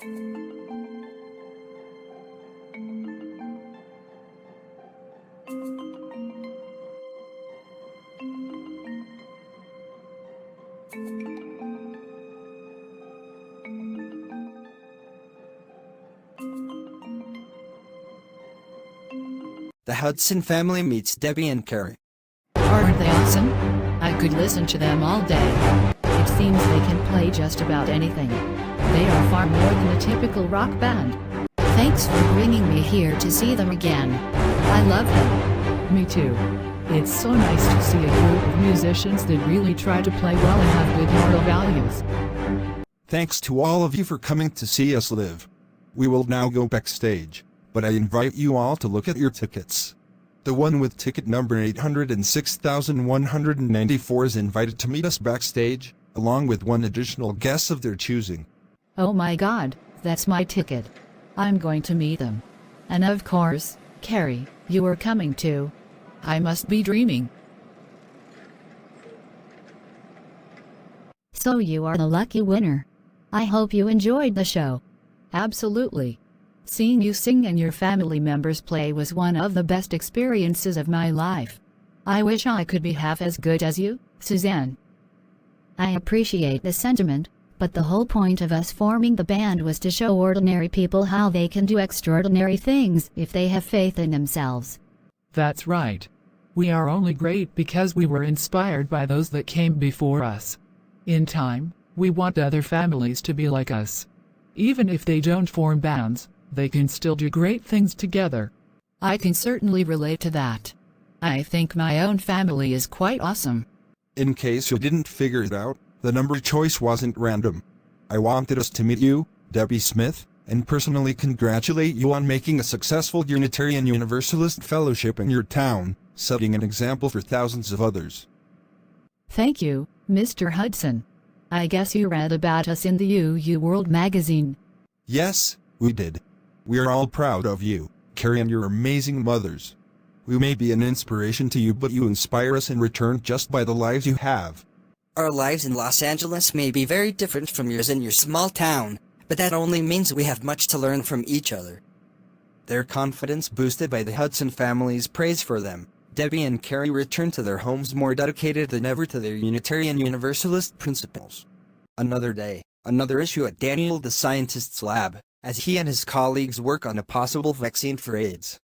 The Hudson family meets Debbie and Carrie. Aren't they awesome? I could listen to them all day. It seems they can play just about anything. They are far more than a typical rock band. Thanks for bringing me here to see them again. I love them. Me too. It's so nice to see a group of musicians that really try to play well and have good moral values. Thanks to all of you for coming to see us live. We will now go backstage, but I invite you all to look at your tickets. The one with ticket number 806,194 is invited to meet us backstage, along with one additional guest of their choosing. Oh my God, that's my ticket. I'm going to meet them. And of course, Carrie, you are coming too. I must be dreaming. So you are the lucky winner. I hope you enjoyed the show. Absolutely. Seeing you sing and your family members play was one of the best experiences of my life. I wish I could be half as good as you, Suzanne. I appreciate the sentiment, but the whole point of us forming the band was to show ordinary people how they can do extraordinary things if they have faith in themselves. That's right. We are only great because we were inspired by those that came before us. In time, we want other families to be like us. Even if they don't form bands, they can still do great things together. I can certainly relate to that. I think my own family is quite awesome. In case you didn't figure it out, the number choice wasn't random. I wanted us to meet you, Debbie Smith, and personally congratulate you on making a successful Unitarian Universalist fellowship in your town, setting an example for thousands of others. Thank you, Mr. Hudson. I guess you read about us in the UU World magazine. Yes, we did. We are all proud of you, Carrie, and your amazing mothers. We may be an inspiration to you, but you inspire us in return just by the lives you have. Our lives in Los Angeles may be very different from yours in your small town, but that only means we have much to learn from each other. Their confidence boosted by the Hudson family's praise for them, Debbie and Carrie returned to their homes more dedicated than ever to their Unitarian Universalist principles. Another day, another issue at Daniel the scientist's lab, as he and his colleagues work on a possible vaccine for AIDS.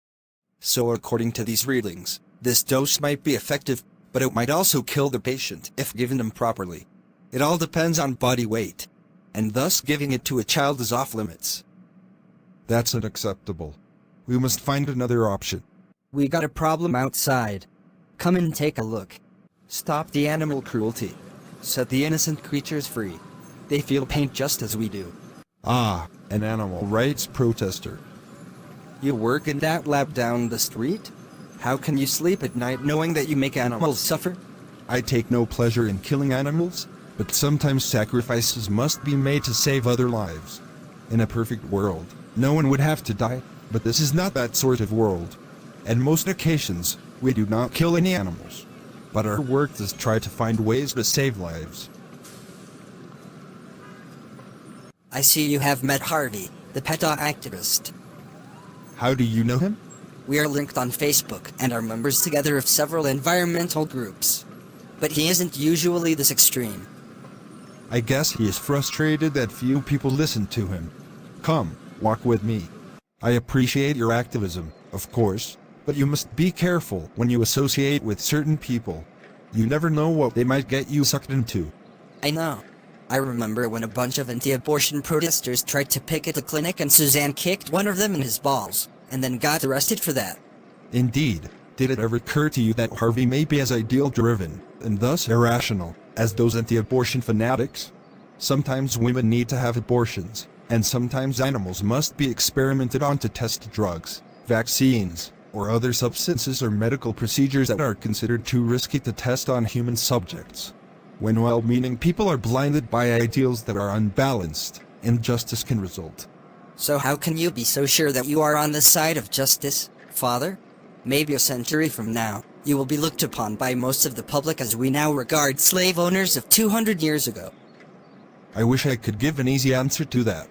So according to these readings, this dose might be effective, but it might also kill the patient if given improperly. It all depends on body weight, and thus giving it to a child is off limits. That's unacceptable. We must find another option. We got a problem outside. Come and take a look. Stop the animal cruelty. Set the innocent creatures free. They feel pain just as we do. Ah, an animal rights protester. You work in that lab down the street? How can you sleep at night knowing that you make animals suffer? I take no pleasure in killing animals, but sometimes sacrifices must be made to save other lives. In a perfect world, no one would have to die, but this is not that sort of world. On most occasions, we do not kill any animals. But our work is try to find ways to save lives. I see you have met Harvey, the PETA activist. How do you know him? We are linked on Facebook and are members together of several environmental groups. But he isn't usually this extreme. I guess he is frustrated that few people listen to him. Come, walk with me. I appreciate your activism, of course, but you must be careful when you associate with certain people. You never know what they might get you sucked into. I know. I remember when a bunch of anti-abortion protesters tried to picket a clinic and Suzanne kicked one of them in his balls, and then got arrested for that. Indeed. Did it ever occur to you that Harvey may be as ideal-driven, and thus irrational, as those anti-abortion fanatics? Sometimes women need to have abortions, and sometimes animals must be experimented on to test drugs, vaccines, or other substances or medical procedures that are considered too risky to test on human subjects. When well-meaning people are blinded by ideals that are unbalanced, injustice can result. So how can you be so sure that you are on the side of justice, Father? Maybe a century from now, you will be looked upon by most of the public as we now regard slave owners of 200 years ago. I wish I could give an easy answer to that.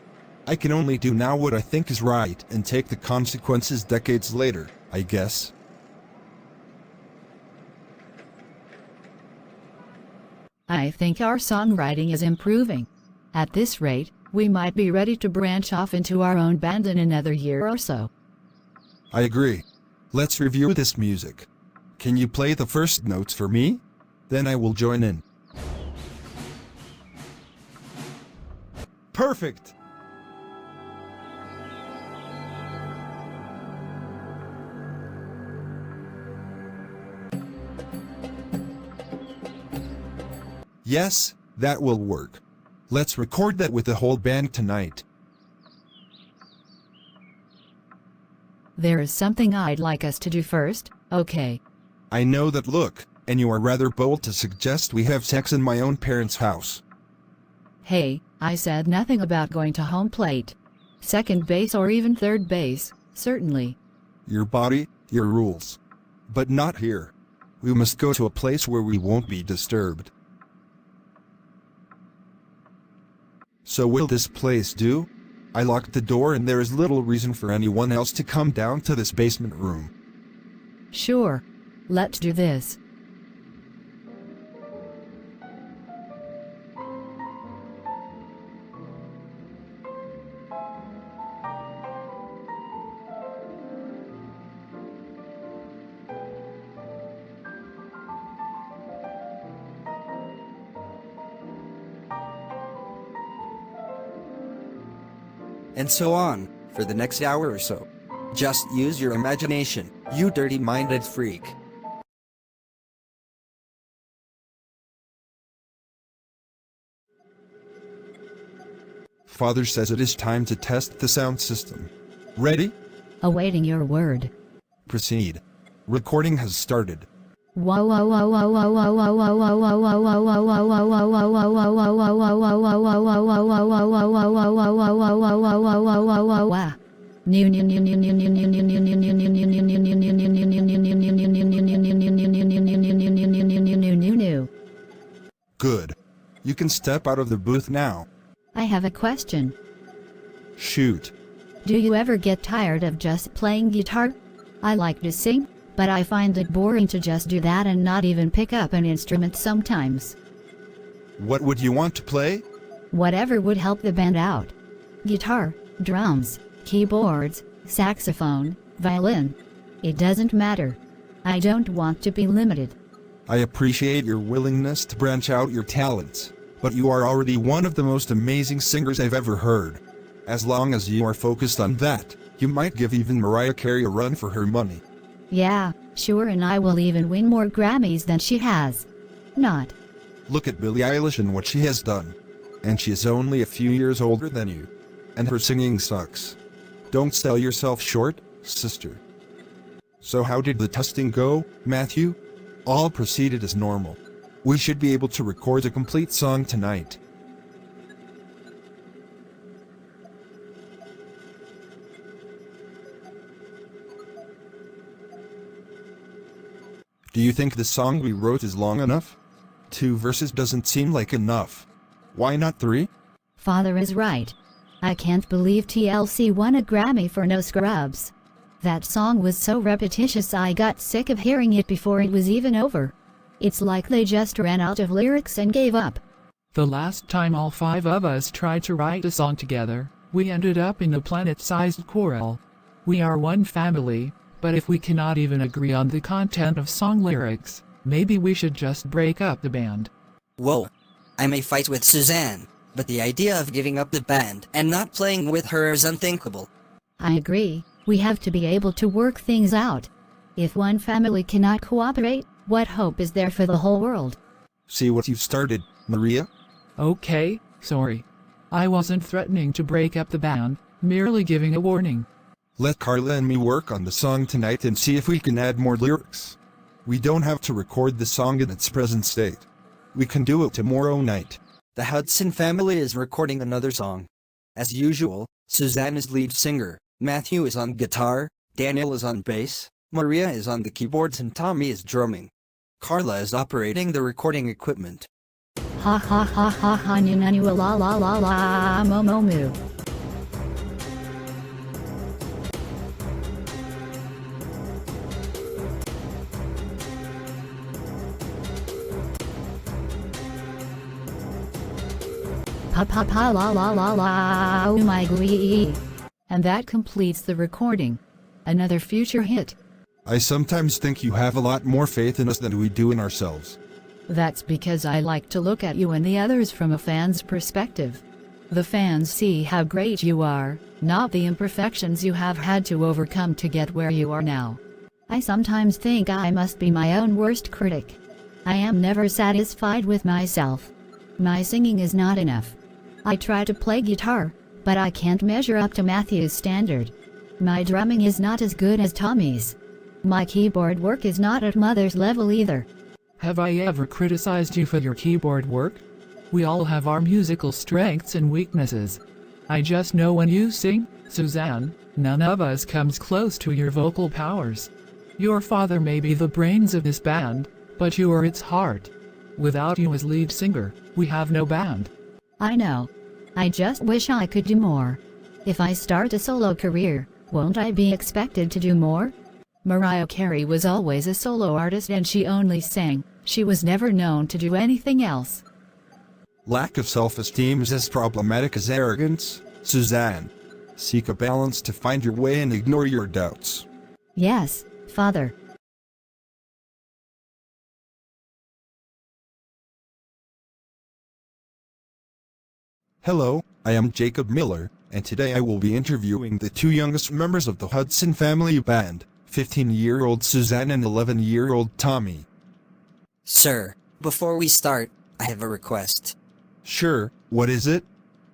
I can only do now what I think is right and take the consequences decades later, I guess. I think our songwriting is improving. At this rate, we might be ready to branch off into our own band in another year or so. I agree. Let's review this music. Can you play the first notes for me? Then I will join in. Perfect! Yes, that will work. Let's record that with the whole band tonight. There is something I'd like us to do first, okay? I know that look, and you are rather bold to suggest we have sex in my own parents' house. Hey, I said nothing about going to home plate. Second base or even third base, certainly. Your body, your rules. But not here. We must go to a place where we won't be disturbed. So will this place do? I locked the door and there is little reason for anyone else to come down to this basement room. Sure. Let's do this. And so on, for the next hour or so. Just use your imagination, you dirty-minded freak. Father says it is time to test the sound system. Ready? Awaiting your word. Proceed. Recording has started. Wow. Good. You can step out of the booth now. I have a question. Shoot. Do you ever get tired of just playing guitar? I like to sing, but I find it boring to just do that and not even pick up an instrument sometimes. What would you want to play? Whatever would help the band out. Guitar, drums, keyboards, saxophone, violin. It doesn't matter. I don't want to be limited. I appreciate your willingness to branch out your talents, but you are already one of the most amazing singers I've ever heard. As long as you are focused on that, you might give even Mariah Carey a run for her money. Yeah, sure, and I will even win more Grammys than she has. Not. Look at Billie Eilish and what she has done. And she is only a few years older than you. And her singing sucks. Don't sell yourself short, sister. So how did the testing go, Matthew? All proceeded as normal. We should be able to record a complete song tonight. Do you think the song we wrote is long enough? 2 verses doesn't seem like enough. Why not 3? Father is right. I can't believe TLC won a Grammy for No Scrubs. That song was so repetitious I got sick of hearing it before it was even over. It's like they just ran out of lyrics and gave up. The last time all 5 of us tried to write a song together, we ended up in a planet-sized quarrel. We are one family, but if we cannot even agree on the content of song lyrics, maybe we should just break up the band. Whoa. I may fight with Suzanne, but the idea of giving up the band and not playing with her is unthinkable. I agree. We have to be able to work things out. If one family cannot cooperate, what hope is there for the whole world? See what you've started, Maria? Okay, sorry. I wasn't threatening to break up the band, merely giving a warning. Let Carla and me work on the song tonight and see if we can add more lyrics. We don't have to record the song in its present state. We can do it tomorrow night. The Hudson family is recording another song. As usual, Suzanne is lead singer, Matthew is on guitar, Daniel is on bass, Maria is on the keyboards and Tommy is drumming. Carla is operating the recording equipment. Ha ha ha ha ha nanu la la la la mo mo moo. pa pa pa la la la la oh my glee. And that completes the recording. Another future hit. I sometimes think you have a lot more faith in us than we do in ourselves. That's because I like to look at you and the others from a fan's perspective. The fans see how great you are, not the imperfections you have had to overcome to get where you are now. I sometimes think I must be my own worst critic. I am never satisfied with myself. My singing is not enough. I try to play guitar, but I can't measure up to Matthew's standard. My drumming is not as good as Tommy's. My keyboard work is not at Mother's level either. Have I ever criticized you for your keyboard work? We all have our musical strengths and weaknesses. I just know when you sing, Suzanne, none of us comes close to your vocal powers. Your father may be the brains of this band, but you are its heart. Without you as lead singer, we have no band. I know. I just wish I could do more. If I start a solo career, won't I be expected to do more? Mariah Carey was always a solo artist and she only sang. She was never known to do anything else. Lack of self-esteem is as problematic as arrogance, Suzanne. Seek a balance to find your way and ignore your doubts. Yes, Father. Hello, I am Jacob Miller, and today I will be interviewing the two youngest members of the Hudson Family Band, 15-year-old Suzanne and 11-year-old Tommy. Sir, before we start, I have a request. Sure, what is it?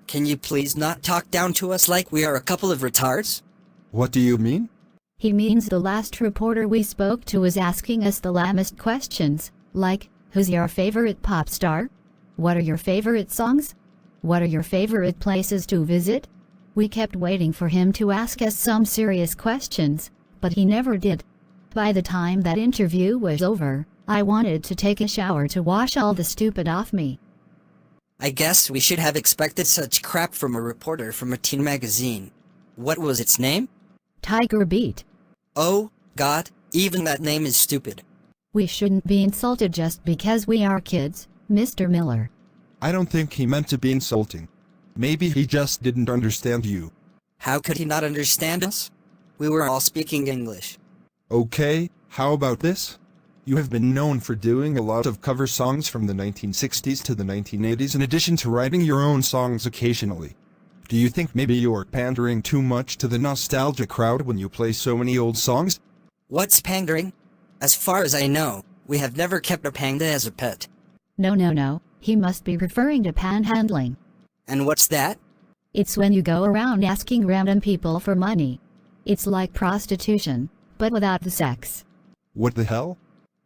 Can you please not talk down to us like we are a couple of retards? What do you mean? He means the last reporter we spoke to was asking us the lamest questions, like, who's your favorite pop star? What are your favorite songs? What are your favorite places to visit? We kept waiting for him to ask us some serious questions, but he never did. By the time that interview was over, I wanted to take a shower to wash all the stupid off me. I guess we should have expected such crap from a reporter from a teen magazine. What was its name? Tiger Beat. Oh, God, even that name is stupid. We shouldn't be insulted just because we are kids, Mr. Miller. I don't think he meant to be insulting. Maybe he just didn't understand you. How could he not understand us? We were all speaking English. Okay, how about this? You have been known for doing a lot of cover songs from the 1960s to the 1980s in addition to writing your own songs occasionally. Do you think maybe you're pandering too much to the nostalgia crowd when you play so many old songs? What's pandering? As far as I know, we have never kept a panda as a pet. No. He must be referring to panhandling. And what's that? It's when you go around asking random people for money. It's like prostitution, but without the sex. What the hell?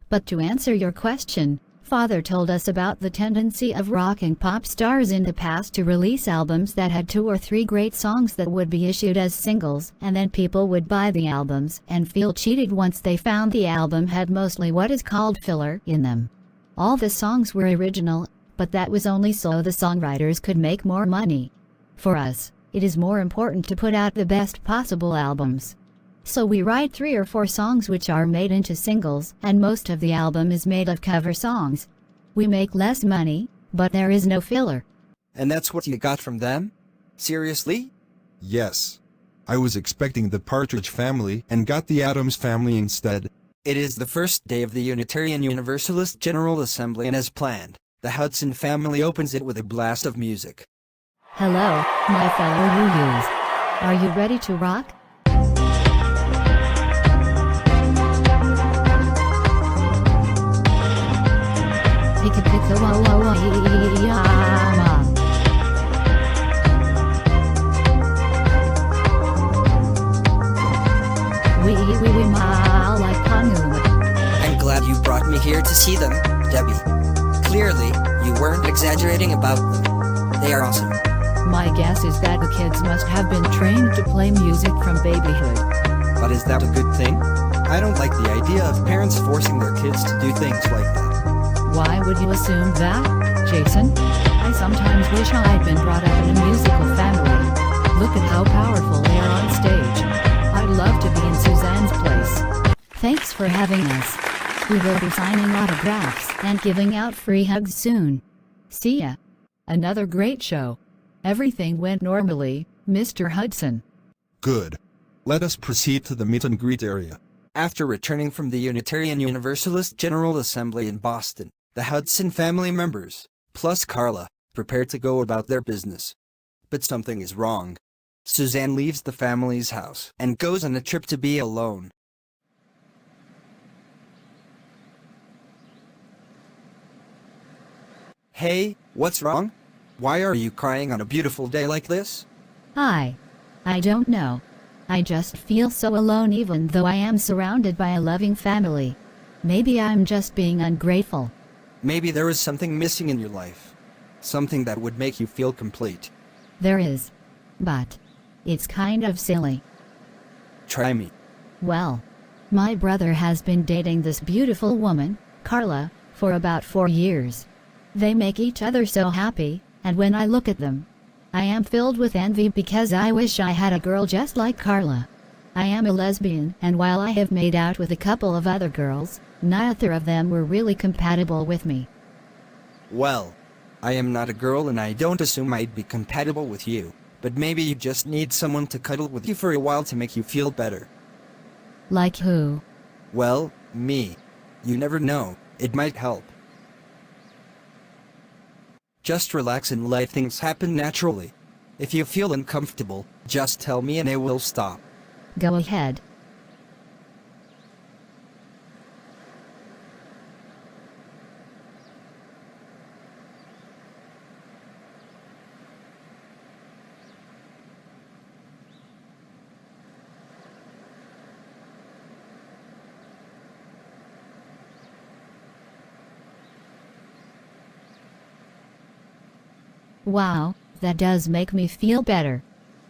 But to answer your question, Father told us about the tendency of rock and pop stars in the past to release albums that had 2 or 3 great songs that would be issued as singles, and then people would buy the albums and feel cheated once they found the album had mostly what is called filler in them. All the songs were original, but that was only so the songwriters could make more money. For us, it is more important to put out the best possible albums. So we write 3 or 4 songs which are made into singles, and most of the album is made of cover songs. We make less money, but there is no filler. And that's what you got from them? Seriously? Yes. I was expecting the Partridge Family and got the Addams Family instead. It is the first day of the Unitarian Universalist General Assembly, and as planned, the Hudson family opens it with a blast of music. Hello, my fellow UUs. Are you ready to rock? I'm glad you brought me here to see them, Debbie. Clearly, you weren't exaggerating about them. They are awesome. My guess is that the kids must have been trained to play music from babyhood. But is that a good thing? I don't like the idea of parents forcing their kids to do things like that. Why would you assume that, Jason? I sometimes wish I'd been brought up in a musical family. Look at how powerful they are on stage. I'd love to be in Suzanne's place. Thanks for having us. We will be signing autographs and giving out free hugs soon. See ya. Another great show. Everything went normally, Mr. Hudson. Good. Let us proceed to the meet and greet area. After returning from the Unitarian Universalist General Assembly in Boston, the Hudson family members, plus Carla, prepared to go about their business. But something is wrong. Suzanne leaves the family's house and goes on a trip to be alone. Hey, what's wrong? Why are you crying on a beautiful day like this? I don't know. I just feel so alone even though I am surrounded by a loving family. Maybe I'm just being ungrateful. Maybe there is something missing in your life. Something that would make you feel complete. There is. But it's kind of silly. Try me. Well, my brother has been dating this beautiful woman, Carla, for about 4 years. They make each other so happy, and when I look at them, I am filled with envy because I wish I had a girl just like Carla. I am a lesbian, and while I have made out with a couple of other girls, neither of them were really compatible with me. Well, I am not a girl and I don't assume I'd be compatible with you, but maybe you just need someone to cuddle with you for a while to make you feel better. Like who? Well, me. You never know, it might help. Just relax and let things happen naturally. If you feel uncomfortable, just tell me and I will stop. Go ahead. Wow, that does make me feel better.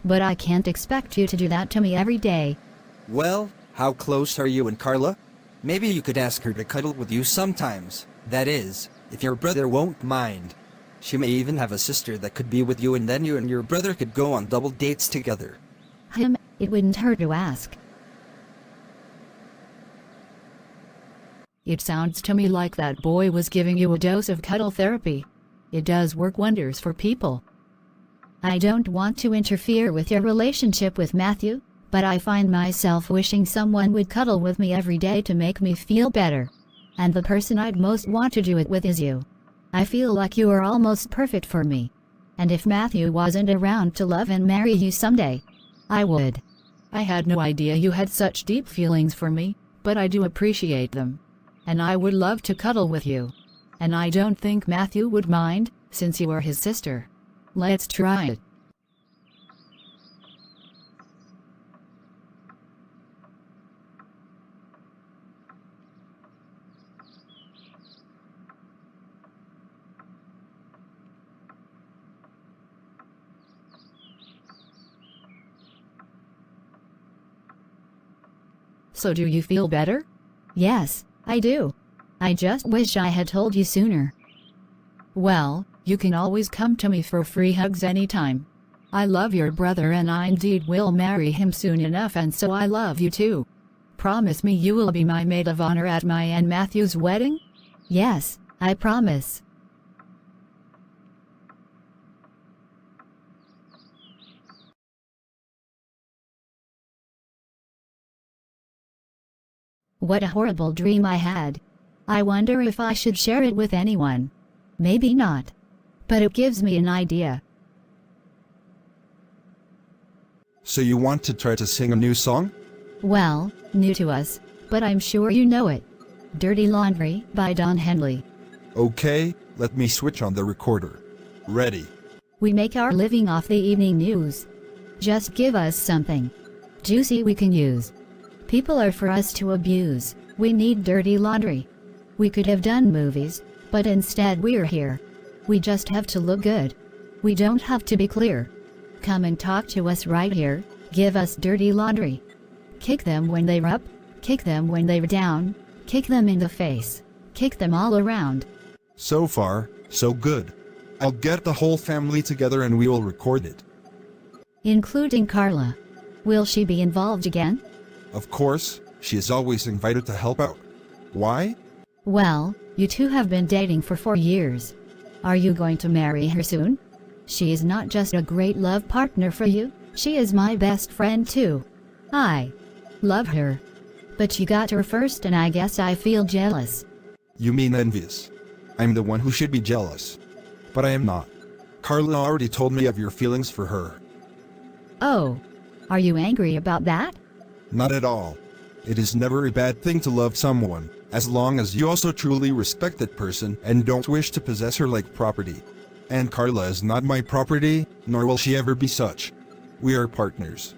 But I can't expect you to do that to me every day. Well, how close are you and Carla? Maybe you could ask her to cuddle with you sometimes. That is, if your brother won't mind. She may even have a sister that could be with you and then you and your brother could go on double dates together. It wouldn't hurt to ask. It sounds to me like that boy was giving you a dose of cuddle therapy. It does work wonders for people. I don't want to interfere with your relationship with Matthew, but I find myself wishing someone would cuddle with me every day to make me feel better. And the person I'd most want to do it with is you. I feel like you are almost perfect for me. And if Matthew wasn't around to love and marry you someday, I would. I had no idea you had such deep feelings for me, but I do appreciate them. And I would love to cuddle with you. And I don't think Matthew would mind, since you are his sister. Let's try it. So do you feel better? Yes, I do. I just wish I had told you sooner. Well, you can always come to me for free hugs anytime. I love your brother and I indeed will marry him soon enough, and so I love you too. Promise me you will be my maid of honor at my and Matthew's wedding? Yes, I promise. What a horrible dream I had. I wonder if I should share it with anyone. Maybe not. But it gives me an idea. So you want to try to sing a new song? Well, new to us, but I'm sure you know it. Dirty Laundry by Don Henley. Okay, let me switch on the recorder. Ready. We make our living off the evening news. Just give us something juicy we can use. People are for us to abuse. We need dirty laundry. We could have done movies, but instead we're here. We just have to look good. We don't have to be clear. Come and talk to us right here. Give us dirty laundry. Kick them when they're up. Kick them when they're down. Kick them in the face. Kick them all around. So far, so good. I'll get the whole family together and we will record it. Including Carla. Will she be involved again? Of course, she is always invited to help out. Why? Well, you two have been dating for 4 years. Are you going to marry her soon? She is not just a great love partner for you, she is my best friend too. I love her. But you got her first and I guess I feel jealous. You mean envious? I'm the one who should be jealous. But I am not. Carla already told me of your feelings for her. Oh, are you angry about that? Not at all. It is never a bad thing to love someone, as long as you also truly respect that person and don't wish to possess her like property. And Carla is not my property, nor will she ever be such. We are partners.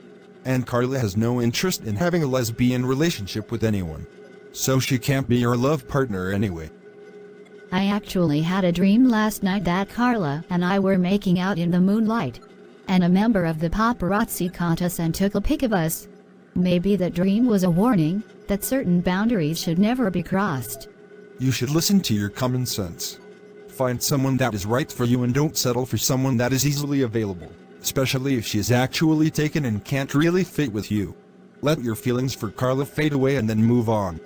And Carla has no interest in having a lesbian relationship with anyone. So she can't be your love partner anyway. I actually had a dream last night that Carla and I were making out in the moonlight. And a member of the paparazzi caught us and took a pic of us. Maybe that dream was a warning that certain boundaries should never be crossed. You should listen to your common sense. Find someone that is right for you and don't settle for someone that is easily available, especially if she is actually taken and can't really fit with you. Let your feelings for Carla fade away and then move on.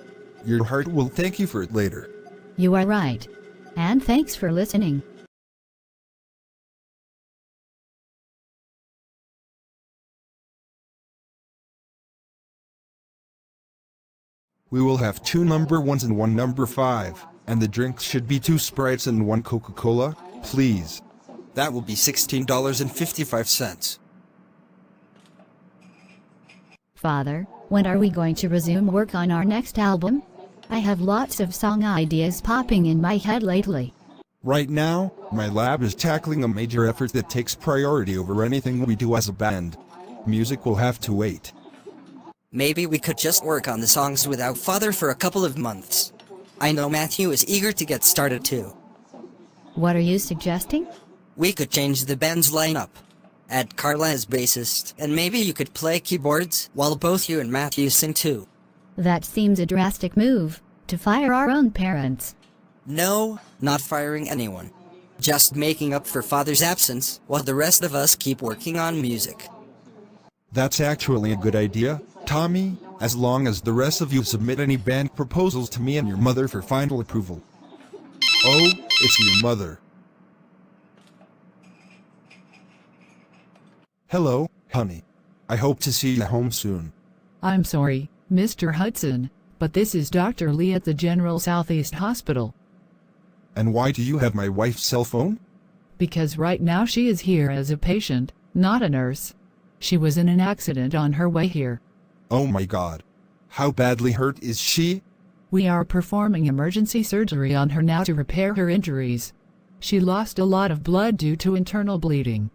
Your heart will thank you for it later. You are right. And thanks for listening. We will have 2 number 1s and 1 number 5, and the drinks should be 2 Sprites and 1 Coca-Cola, please. That will be $16.55. Father, when are we going to resume work on our next album? I have lots of song ideas popping in my head lately. Right now, my lab is tackling a major effort that takes priority over anything we do as a band. Music will have to wait. Maybe we could just work on the songs without Father for a couple of months. I know Matthew is eager to get started too. What are you suggesting? We could change the band's lineup. Add Carla as bassist, and maybe you could play keyboards while both you and Matthew sing too. That seems a drastic move, to fire our own parents. No, not firing anyone. Just making up for Father's absence while the rest of us keep working on music. That's actually a good idea, Tommy, as long as the rest of you submit any band proposals to me and your mother for final approval. Oh, it's your mother. Hello, honey. I hope to see you home soon. I'm sorry, Mr. Hudson, but this is Dr. Lee at the General Southeast Hospital. And why do you have my wife's cell phone? Because right now she is here as a patient, not a nurse. She was in an accident on her way here. Oh my God. How badly hurt is she? We are performing emergency surgery on her now to repair her injuries. She lost a lot of blood due to internal bleeding.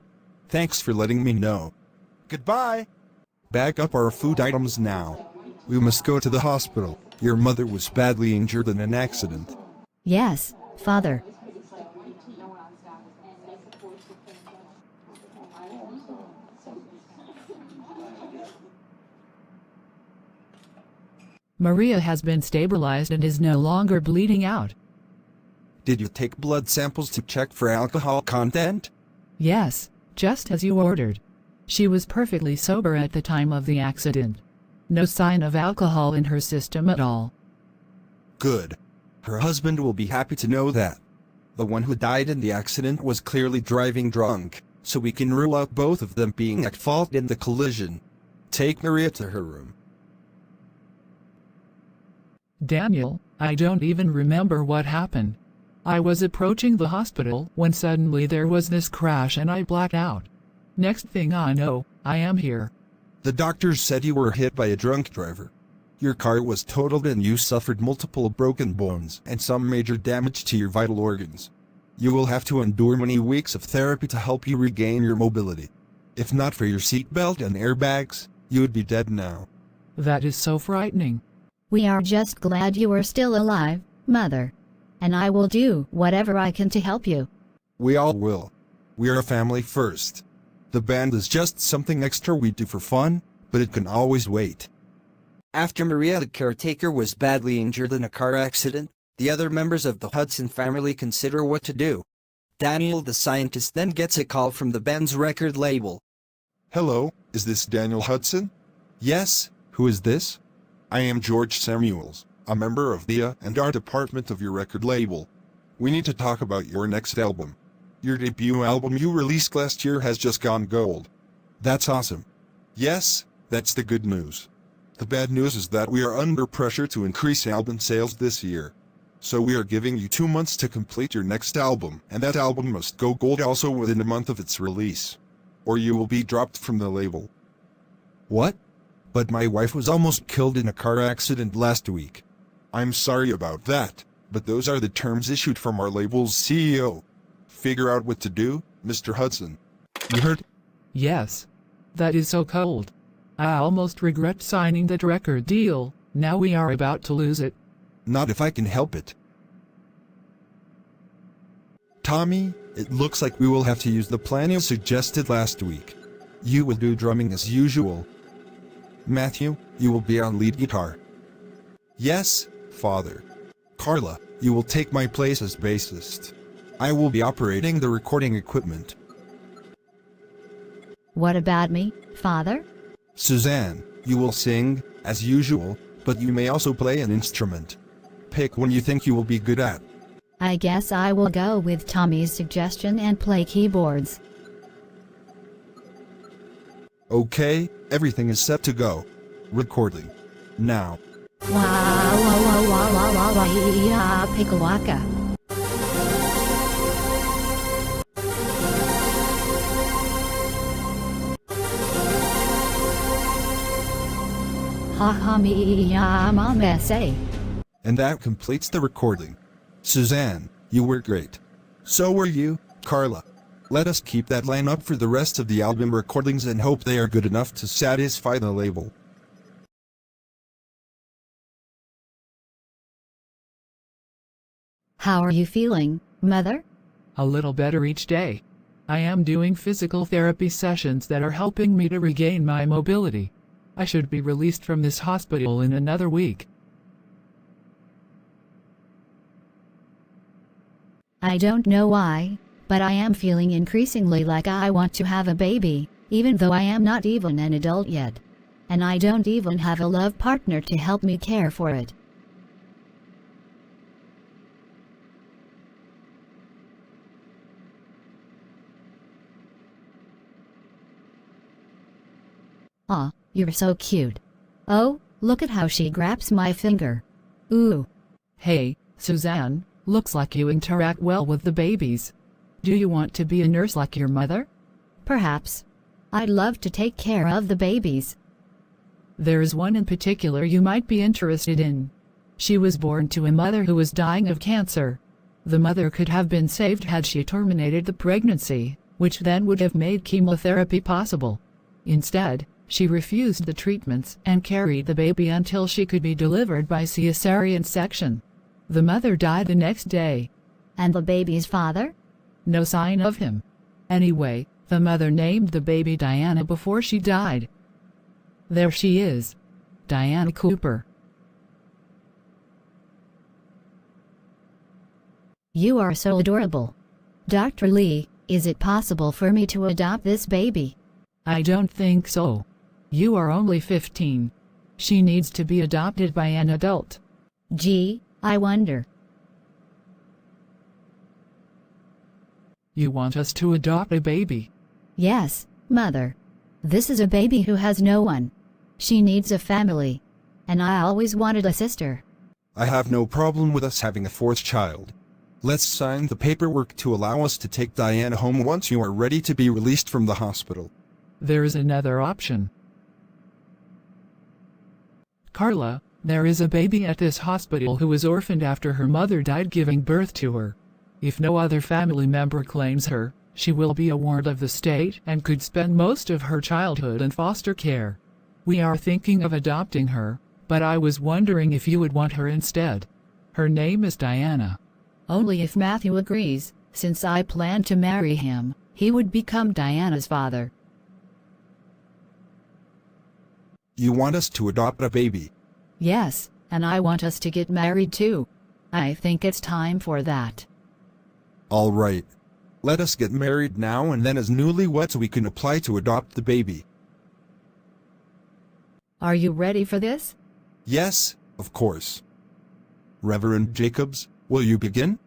Thanks for letting me know. Goodbye. Bag up our food items now. We must go to the hospital. Your mother was badly injured in an accident. Yes, Father. Maria has been stabilized and is no longer bleeding out. Did you take blood samples to check for alcohol content? Yes, just as you ordered. She was perfectly sober at the time of the accident. No sign of alcohol in her system at all. Good. Her husband will be happy to know that. The one who died in the accident was clearly driving drunk, so we can rule out both of them being at fault in the collision. Take Maria to her room. Daniel, I don't even remember what happened. I was approaching the hospital when suddenly there was this crash and I blacked out. Next thing I know, I am here. The doctors said you were hit by a drunk driver. Your car was totaled and you suffered multiple broken bones and some major damage to your vital organs. You will have to endure many weeks of therapy to help you regain your mobility. If not for your seatbelt and airbags, you would be dead now. That is so frightening. We are just glad you are still alive, Mother. And I will do whatever I can to help you. We all will. We are a family first. The band is just something extra we do for fun, but it can always wait. After Maria the caretaker was badly injured in a car accident, the other members of the Hudson family consider what to do. Daniel the scientist then gets a call from the band's record label. Hello, is this Daniel Hudson? Yes, who is this? I am George Samuels, a member of the and art department of your record label. We need to talk about your next album. Your debut album you released last year has just gone gold. That's awesome. Yes, that's the good news. The bad news is that we are under pressure to increase album sales this year. So we are giving you 2 months to complete your next album, and that album must go gold also within a month of its release. Or you will be dropped from the label. What? But my wife was almost killed in a car accident last week. I'm sorry about that, but those are the terms issued from our label's CEO. Figure out what to do, Mr. Hudson. You heard? Yes. That is so cold. I almost regret signing that record deal. Now we are about to lose it. Not if I can help it. Tommy, it looks like we will have to use the plan you suggested last week. You will do drumming as usual. Matthew, you will be on lead guitar. Yes, Father. Carla, you will take my place as bassist. I will be operating the recording equipment. What about me, Father? Suzanne, you will sing, as usual, but you may also play an instrument. Pick one you think you will be good at. I guess I will go with Tommy's suggestion and play keyboards. Okay, everything is set to go. Recording. Now. Pikawaka. Ha ha me ya mama. And that completes the recording. Suzanne, you were great. So were you, Carla. Let us keep that line up for the rest of the album recordings and hope they are good enough to satisfy the label. How are you feeling, Mother? A little better each day. I am doing physical therapy sessions that are helping me to regain my mobility. I should be released from this hospital in another week. I don't know why, but I am feeling increasingly like I want to have a baby, even though I am not even an adult yet. And I don't even have a love partner to help me care for it. Aw, you're so cute. Oh, look at how she grabs my finger. Ooh. Hey, Suzanne, looks like you interact well with the babies. Do you want to be a nurse like your mother? Perhaps. I'd love to take care of the babies. There is one in particular you might be interested in. She was born to a mother who was dying of cancer. The mother could have been saved had she terminated the pregnancy, which then would have made chemotherapy possible. Instead, she refused the treatments and carried the baby until she could be delivered by cesarean section. The mother died the next day. And the baby's father? No sign of him. Anyway, the mother named the baby Diana before she died. There she is. Diana Cooper. You are so adorable. Dr. Lee, is it possible for me to adopt this baby? I don't think so. You are only 15. She needs to be adopted by an adult. Gee, I wonder. You want us to adopt a baby? Yes, Mother. This is a baby who has no one. She needs a family. And I always wanted a sister. I have no problem with us having a fourth child. Let's sign the paperwork to allow us to take Diana home once you are ready to be released from the hospital. There is another option. Carla, there is a baby at this hospital who was orphaned after her mother died giving birth to her. If no other family member claims her, she will be a ward of the state and could spend most of her childhood in foster care. We are thinking of adopting her, but I was wondering if you would want her instead. Her name is Diana. Only if Matthew agrees, since I plan to marry him, he would become Diana's father. You want us to adopt a baby? Yes, and I want us to get married too. I think it's time for that. All right. Let us get married now and then as newlyweds we can apply to adopt the baby. Are you ready for this? Yes, of course. Reverend Jacobs, will you begin?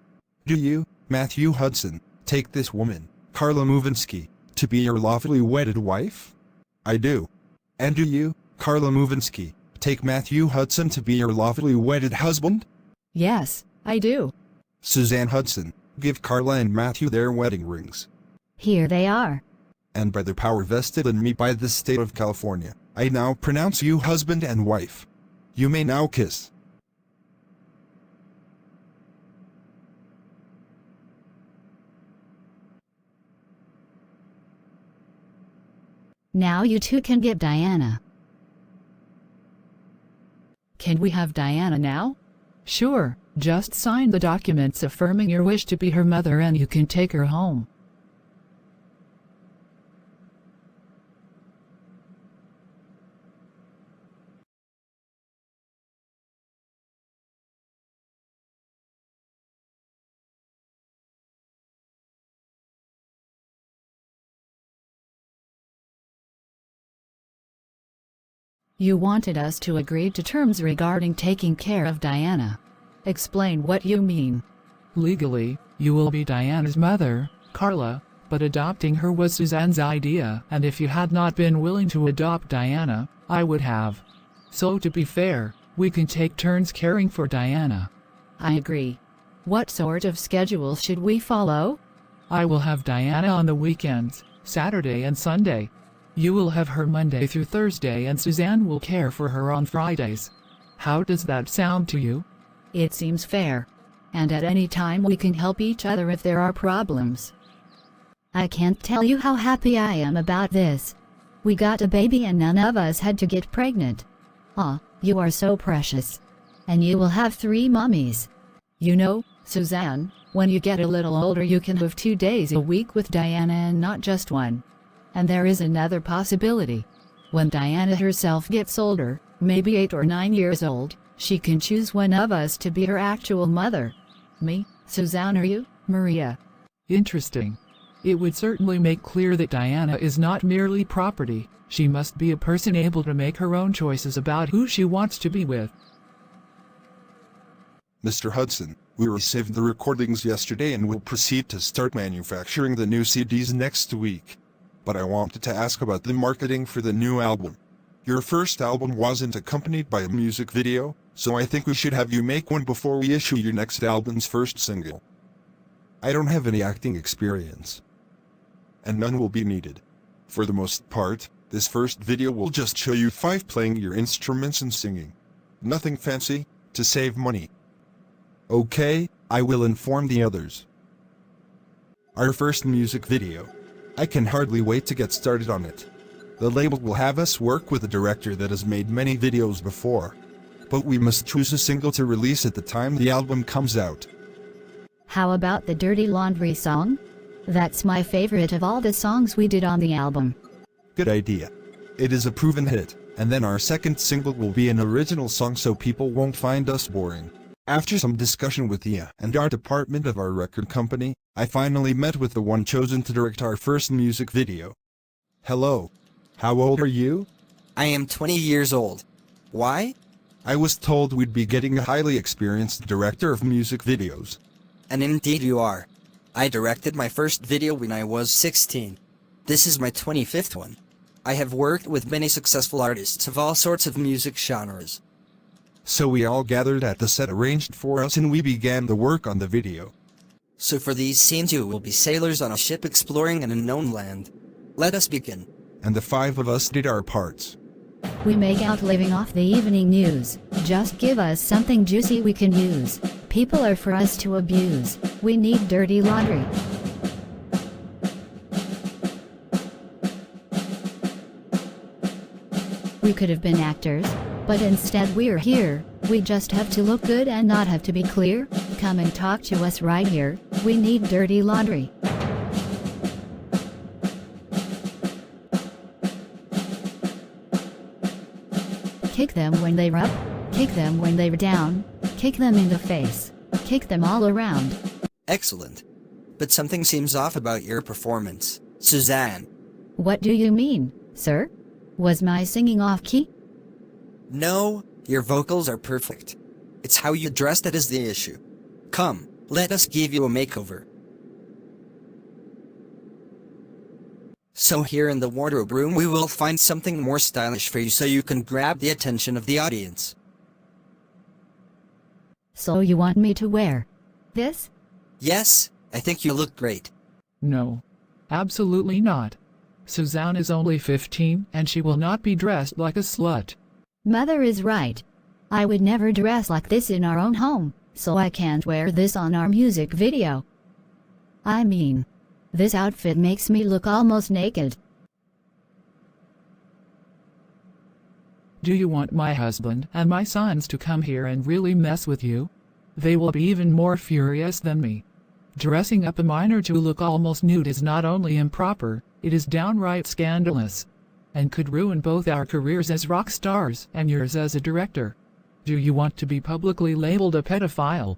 Do you, Matthew Hudson, take this woman, Carla Movinsky, to be your lawfully wedded wife? I do. And do you, Carla Movinsky, take Matthew Hudson to be your lawfully wedded husband? Yes, I do. Suzanne Hudson, give Carla and Matthew their wedding rings. Here they are. And by the power vested in me by the state of California, I now pronounce you husband and wife. You may now kiss. Now you two can get Diana. Can we have Diana now? Sure, just sign the documents affirming your wish to be her mother and you can take her home. You wanted us to agree to terms regarding taking care of Diana. Explain what you mean. Legally, you will be Diana's mother, Carla, but adopting her was Suzanne's idea, and if you had not been willing to adopt Diana, I would have. So to be fair, we can take turns caring for Diana. I agree. What sort of schedule should we follow? I will have Diana on the weekends, Saturday and Sunday. You will have her Monday through Thursday and Suzanne will care for her on Fridays. How does that sound to you? It seems fair. And at any time we can help each other if there are problems. I can't tell you how happy I am about this. We got a baby and none of us had to get pregnant. Aw, you are so precious. And you will have 3 mummies. You know, Suzanne, when you get a little older you can have 2 days a week with Diana and not just 1. And there is another possibility. When Diana herself gets older, maybe 8 or 9 years old, she can choose one of us to be her actual mother. Me, Suzanne, or you, Maria. Interesting. It would certainly make clear that Diana is not merely property. She must be a person able to make her own choices about who she wants to be with. Mr. Hudson, we received the recordings yesterday and will proceed to start manufacturing the new CDs next week. But I wanted to ask about the marketing for the new album. Your first album wasn't accompanied by a music video, so I think we should have you make one before we issue your next album's first single. I don't have any acting experience. And none will be needed. For the most part, this first video will just show you 5 playing your instruments and singing. Nothing fancy, to save money. Okay, I will inform the others. Our first music video. I can hardly wait to get started on it. The label will have us work with a director that has made many videos before. But we must choose a single to release at the time the album comes out. How about the Dirty Laundry song? That's my favorite of all the songs we did on the album. Good idea. It is a proven hit, and then our second single will be an original song so people won't find us boring. After some discussion with Ia and our department of our record company, I finally met with the one chosen to direct our first music video. Hello. How old are you? I am 20 years old. Why? I was told we'd be getting a highly experienced director of music videos. And indeed you are. I directed my first video when I was 16. This is my 25th one. I have worked with many successful artists of all sorts of music genres. So we all gathered at the set arranged for us and we began the work on the video. So for these scenes you will be sailors on a ship exploring an unknown land. Let us begin. And the 5 of us did our parts. We make out living off the evening news. Just give us something juicy we can use. People are for us to abuse. We need dirty laundry. We could have been actors, but instead we're here. We just have to look good and not have to be clear. Come and talk to us right here. We need dirty laundry. Kick them when they're up, kick them when they're down, kick them in the face, kick them all around. Excellent. But something seems off about your performance, Suzanne. What do you mean, sir? Was my singing off key? No, your vocals are perfect. It's how you dress that is the issue. Come, let us give you a makeover. So here in the wardrobe room we will find something more stylish for you so you can grab the attention of the audience. So you want me to wear this? Yes, I think you look great. No. Absolutely not. Suzanne is only 15 and she will not be dressed like a slut. Mother is right. I would never dress like this in our own home, so I can't wear this on our music video. I mean, this outfit makes me look almost naked. Do you want my husband and my sons to come here and really mess with you? They will be even more furious than me. Dressing up a minor to look almost nude is not only improper, it is downright scandalous, and could ruin both our careers as rock stars and yours as a director. Do you want to be publicly labeled a pedophile?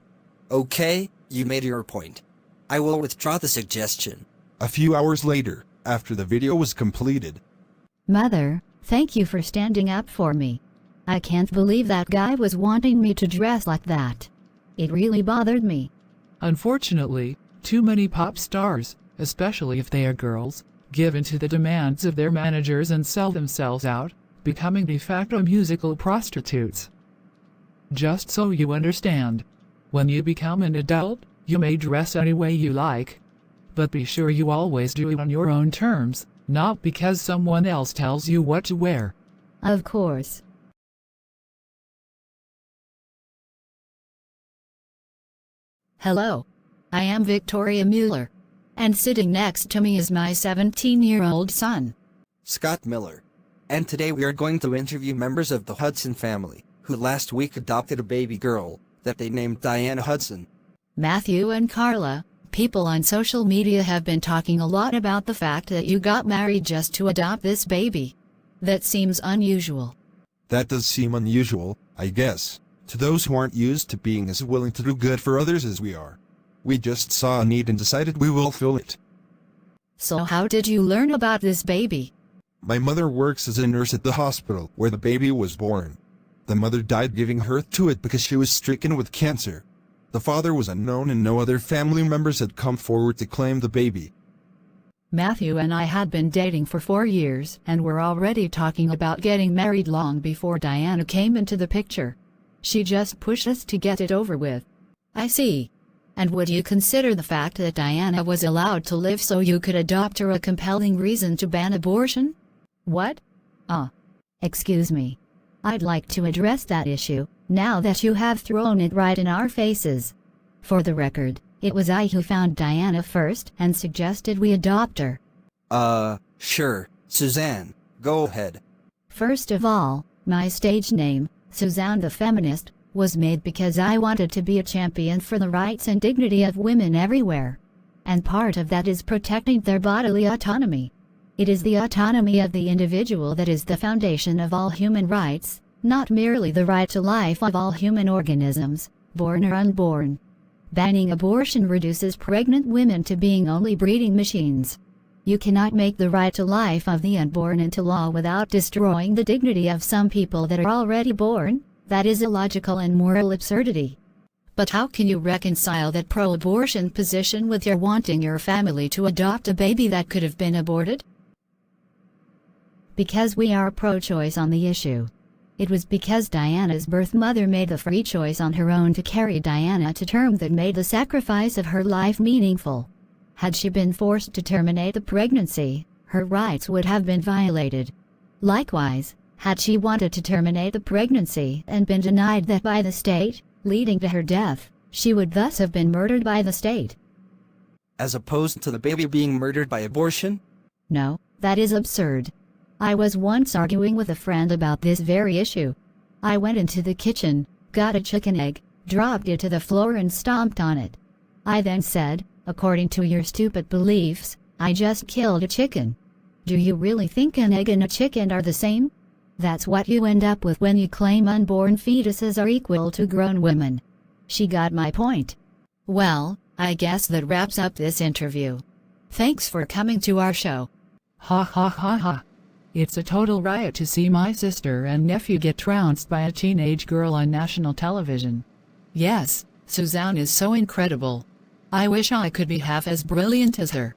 Okay, you made your point. I will withdraw the suggestion. A few hours later, after the video was completed. Mother, thank you for standing up for me. I can't believe that guy was wanting me to dress like that. It really bothered me. Unfortunately, too many pop stars, especially if they are girls, give in to the demands of their managers and sell themselves out, becoming de facto musical prostitutes. Just so you understand, when you become an adult, you may dress any way you like. But be sure you always do it on your own terms, not because someone else tells you what to wear. Of course. Hello. I am Victoria Mueller. And sitting next to me is my 17-year-old son, Scott Miller. And today we are going to interview members of the Hudson family, who last week adopted a baby girl that they named Diana Hudson. Matthew and Carla. People on social media have been talking a lot about the fact that you got married just to adopt this baby. That seems unusual. That does seem unusual, I guess, to those who aren't used to being as willing to do good for others as we are. We just saw a need and decided we will fill it. So how did you learn about this baby? My mother works as a nurse at the hospital where the baby was born. The mother died giving birth to it because she was stricken with cancer. The father was unknown and no other family members had come forward to claim the baby. Matthew and I had been dating for 4 years and were already talking about getting married long before Diana came into the picture. She just pushed us to get it over with. I see. And would you consider the fact that Diana was allowed to live so you could adopt her a compelling reason to ban abortion? What? Excuse me. I'd like to address that issue, now that you have thrown it right in our faces. For the record, it was I who found Diana first and suggested we adopt her. Sure, Suzanne, go ahead. First of all, my stage name, Suzanne the Feminist, was made because I wanted to be a champion for the rights and dignity of women everywhere. And part of that is protecting their bodily autonomy. It is the autonomy of the individual that is the foundation of all human rights, not merely the right to life of all human organisms, born or unborn. Banning abortion reduces pregnant women to being only breeding machines. You cannot make the right to life of the unborn into law without destroying the dignity of some people that are already born. That is illogical and moral absurdity. But how can you reconcile that pro-abortion position with your wanting your family to adopt a baby that could have been aborted? Because we are pro-choice on the issue. It was because Diana's birth mother made the free choice on her own to carry Diana to term that made the sacrifice of her life meaningful. Had she been forced to terminate the pregnancy, her rights would have been violated. Likewise, had she wanted to terminate the pregnancy and been denied that by the state, leading to her death, she would thus have been murdered by the state. As opposed to the baby being murdered by abortion? No, that is absurd. I was once arguing with a friend about this very issue. I went into the kitchen, got a chicken egg, dropped it to the floor and stomped on it. I then said, according to your stupid beliefs, I just killed a chicken. Do you really think an egg and a chicken are the same? That's what you end up with when you claim unborn fetuses are equal to grown women. She got my point. Well, I guess that wraps up this interview. Thanks for coming to our show. Ha ha ha ha. It's a total riot to see my sister and nephew get trounced by a teenage girl on national television. Yes, Suzanne is so incredible. I wish I could be half as brilliant as her.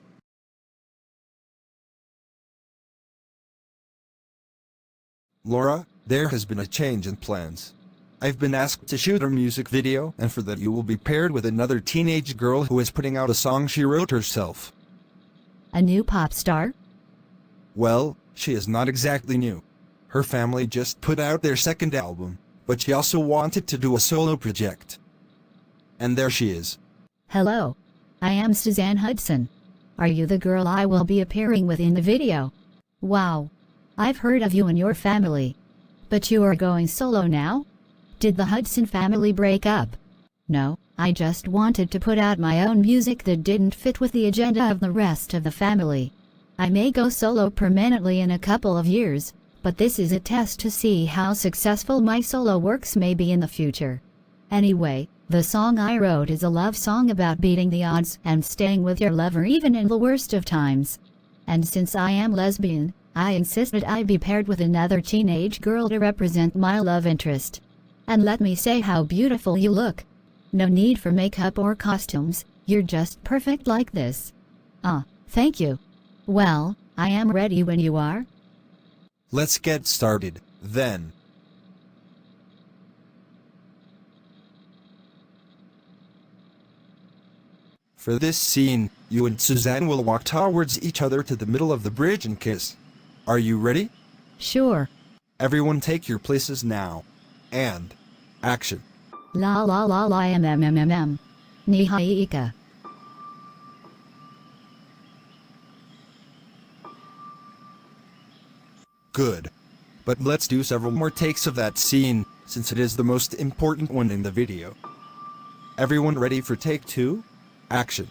Laura, there has been a change in plans. I've been asked to shoot a music video, and for that you will be paired with another teenage girl who is putting out a song she wrote herself. A new pop star? Well, she is not exactly new. Her family just put out their second album, but she also wanted to do a solo project. And there she is. Hello. I am Suzanne Hudson. Are you the girl I will be appearing with in the video? Wow. I've heard of you and your family. But you are going solo now? Did the Hudson family break up? No, I just wanted to put out my own music that didn't fit with the agenda of the rest of the family. I may go solo permanently in a couple of years, but this is a test to see how successful my solo works may be in the future. Anyway, the song I wrote is a love song about beating the odds and staying with your lover even in the worst of times. And since I am lesbian, I insisted I be paired with another teenage girl to represent my love interest. And let me say how beautiful you look. No need for makeup or costumes, you're just perfect like this. Thank you. Well, I am ready when you are. Let's get started, then. For this scene, you and Suzanne will walk towards each other to the middle of the bridge and kiss. Are you ready? Sure. Everyone take your places now. And action. La la la la mm. Nihaika. Good. But let's do several more takes of that scene, since it is the most important one in the video. Everyone ready for take 2? Action.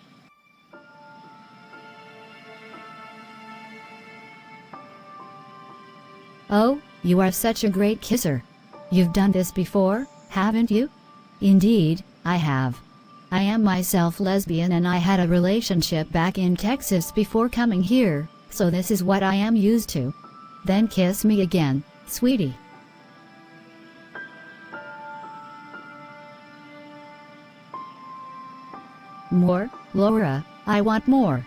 Oh, you are such a great kisser. You've done this before, haven't you? Indeed, I have. I am myself lesbian and I had a relationship back in Texas before coming here, so this is what I am used to. Then kiss me again, sweetie. More, Laura, I want more.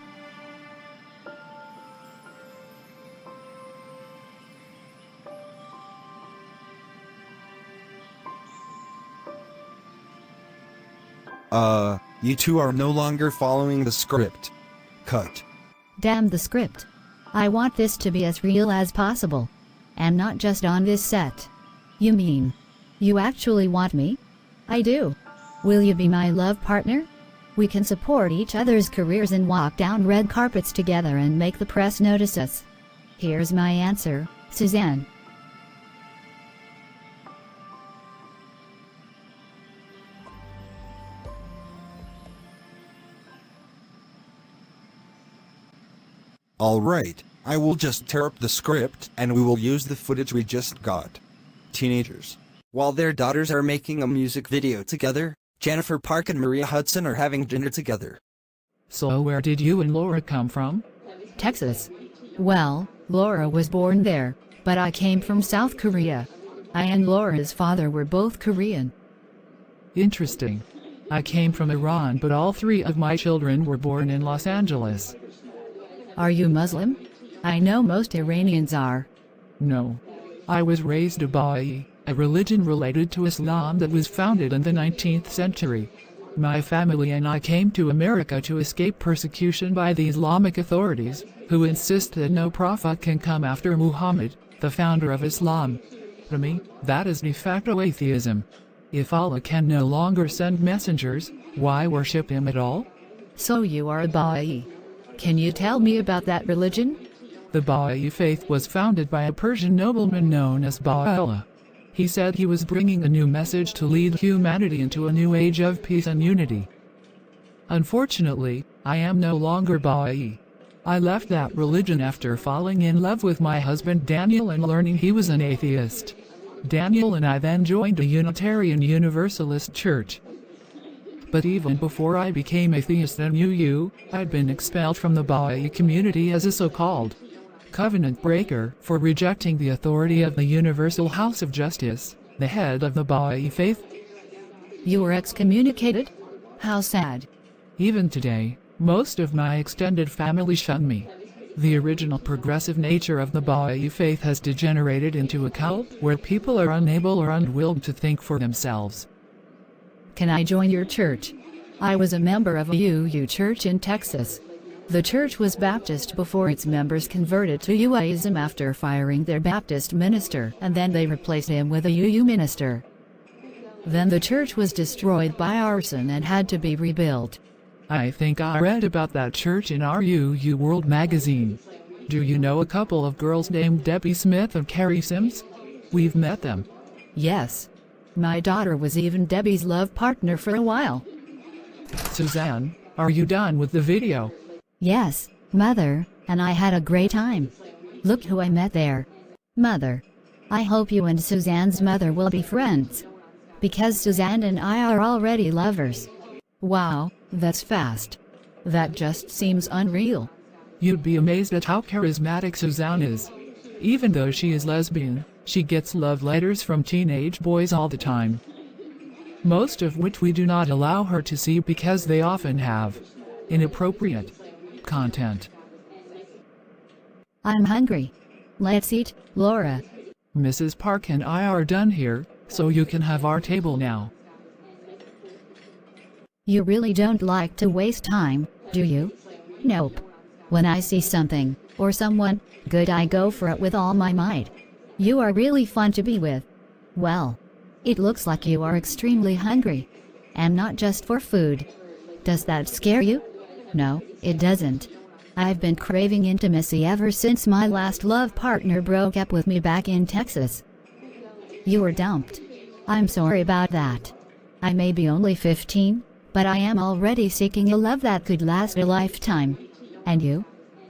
You two are no longer following the script. Cut. Damn the script. I want this to be as real as possible. And not just on this set. You mean, you actually want me? I do. Will you be my love partner? We can support each other's careers and walk down red carpets together and make the press notice us. Here's my answer, Suzanne. Alright, I will just tear up the script and we will use the footage we just got. Teenagers. While their daughters are making a music video together, Jennifer Park and Maria Hudson are having dinner together. So where did you and Laura come from? Texas. Well, Laura was born there, but I came from South Korea. I and Laura's father were both Korean. Interesting. I came from Iran, but all 3 of my children were born in Los Angeles. Are you Muslim? I know most Iranians are. No. I was raised a Baha'i, a religion related to Islam that was founded in the 19th century. My family and I came to America to escape persecution by the Islamic authorities, who insist that no prophet can come after Muhammad, the founder of Islam. To me, that is de facto atheism. If Allah can no longer send messengers, why worship him at all? So you are a Baha'i. Can you tell me about that religion? The Baha'i faith was founded by a Persian nobleman known as Baha'u'llah. He said he was bringing a new message to lead humanity into a new age of peace and unity. Unfortunately, I am no longer Baha'i. I left that religion after falling in love with my husband Daniel and learning he was an atheist. Daniel and I then joined a Unitarian Universalist church. But even before I became atheist and knew you, I'd been expelled from the Baha'i community as a so-called covenant breaker for rejecting the authority of the Universal House of Justice, the head of the Baha'i faith. You were excommunicated? How sad. Even today, most of my extended family shun me. The original progressive nature of the Baha'i faith has degenerated into a cult where people are unable or unwilling to think for themselves. Can I join your church? I was a member of a UU church in Texas. The church was Baptist before its members converted to UAism after firing their Baptist minister, and then they replaced him with a UU minister. Then the church was destroyed by arson and had to be rebuilt. I think I read about that church in our UU World magazine. Do you know a couple of girls named Debbie Smith and Carrie Sims? We've met them. Yes. My daughter was even Debbie's love partner for a while. Suzanne, are you done with the video? Yes, Mother, and I had a great time. Look who I met there. Mother, I hope you and Suzanne's mother will be friends. Because Suzanne and I are already lovers. Wow, that's fast. That just seems unreal. You'd be amazed at how charismatic Suzanne is. Even though she is lesbian, she gets love letters from teenage boys all the time. Most of which we do not allow her to see because they often have inappropriate content. I'm hungry. Let's eat, Laura. Mrs. Park and I are done here, so you can have our table now. You really don't like to waste time, do you? Nope. When I see something, or someone, good, I go for it with all my might. You are really fun to be with. Well, it looks like you are extremely hungry. And not just for food. Does that scare you? No, it doesn't. I've been craving intimacy ever since my last love partner broke up with me back in Texas. You were dumped. I'm sorry about that. I may be only 15, but I am already seeking a love that could last a lifetime. And you?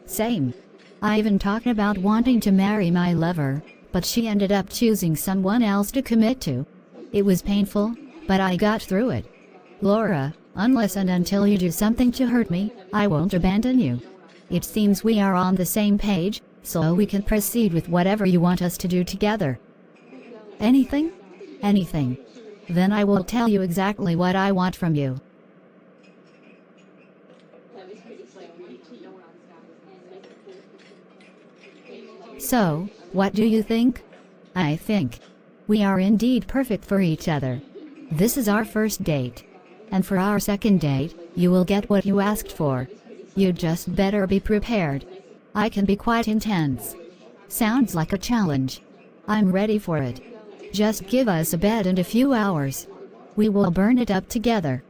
Same. I even talked about wanting to marry my lover, but she ended up choosing someone else to commit to. It was painful, but I got through it. Laura, unless and until you do something to hurt me, I won't abandon you. It seems we are on the same page, so we can proceed with whatever you want us to do together. Anything? Anything. Then I will tell you exactly what I want from you. So, what do you think? I think we are indeed perfect for each other. This is our first date. And for our second date, you will get what you asked for. You just better be prepared. I can be quite intense. Sounds like a challenge. I'm ready for it. Just give us a bed and a few hours. We will burn it up together.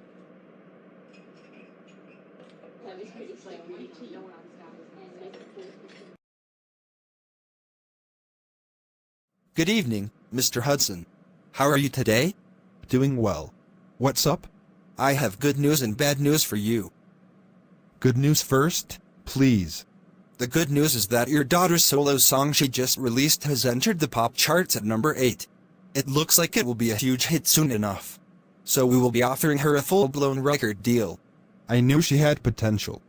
Good evening, Mr. Hudson. How are you today? Doing well. What's up? I have good news and bad news for you. Good news first, please. The good news is that your daughter's solo song she just released has entered the pop charts at number 8. It looks like it will be a huge hit soon enough. So we will be offering her a full-blown record deal. I knew she had potential.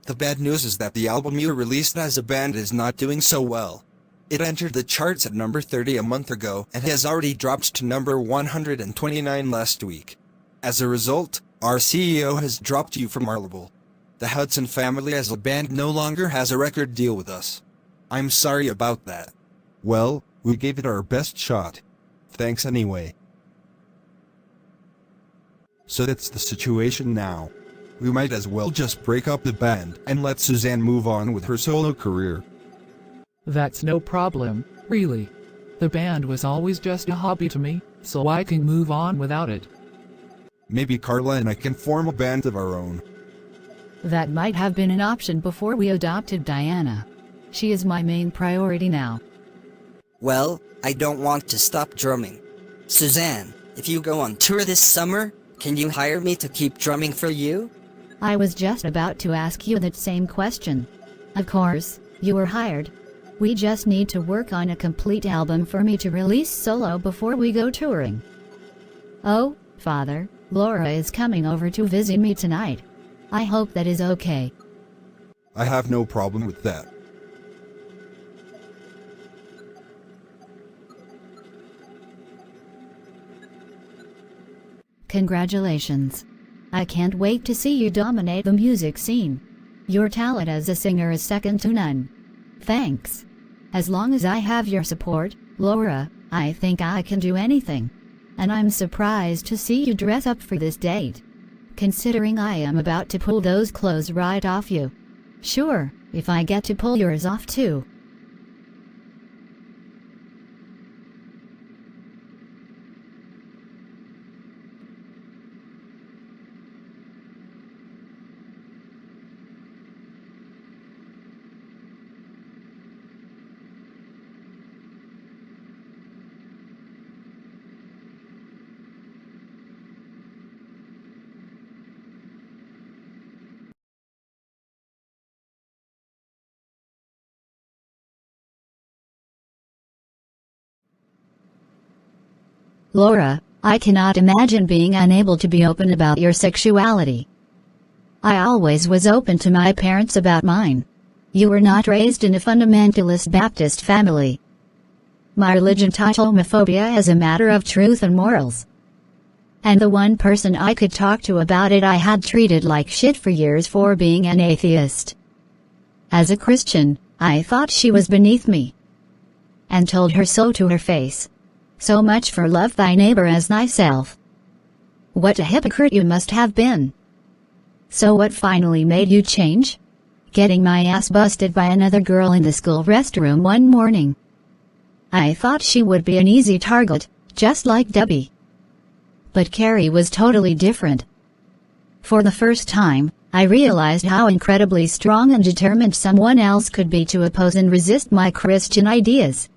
The bad news is that the album you released as a band is not doing so well. It entered the charts at number 30 a month ago and has already dropped to number 129 last week. As a result, our CEO has dropped you from our label. The Hudson family as a band no longer has a record deal with us. I'm sorry about that. Well, we gave it our best shot. Thanks anyway. So that's the situation now. We might as well just break up the band and let Suzanne move on with her solo career. That's no problem, really. The band was always just a hobby to me, so I can move on without it. Maybe Carla and I can form a band of our own. That might have been an option before we adopted Diana. She is my main priority now. Well, I don't want to stop drumming. Suzanne, if you go on tour this summer, can you hire me to keep drumming for you? I was just about to ask you that same question. Of course, you were hired. We just need to work on a complete album for me to release solo before we go touring. Oh, Father, Laura is coming over to visit me tonight. I hope that is okay. I have no problem with that. Congratulations. I can't wait to see you dominate the music scene. Your talent as a singer is second to none. Thanks. As long as I have your support, Laura, I think I can do anything. And I'm surprised to see you dress up for this date. Considering I am about to pull those clothes right off you. Sure, if I get to pull yours off too. Laura, I cannot imagine being unable to be open about your sexuality. I always was open to my parents about mine. You were not raised in a fundamentalist Baptist family. My religion taught homophobia as a matter of truth and morals. And the one person I could talk to about it I had treated like shit for years for being an atheist. As a Christian, I thought she was beneath me. And told her so to her face. So much for love thy neighbor as thyself. What a hypocrite you must have been. So what finally made you change? Getting my ass busted by another girl in the school restroom one morning. I thought she would be an easy target, just like Debbie. But Carrie was totally different. For the first time, I realized how incredibly strong and determined someone else could be to oppose and resist my Christian ideas.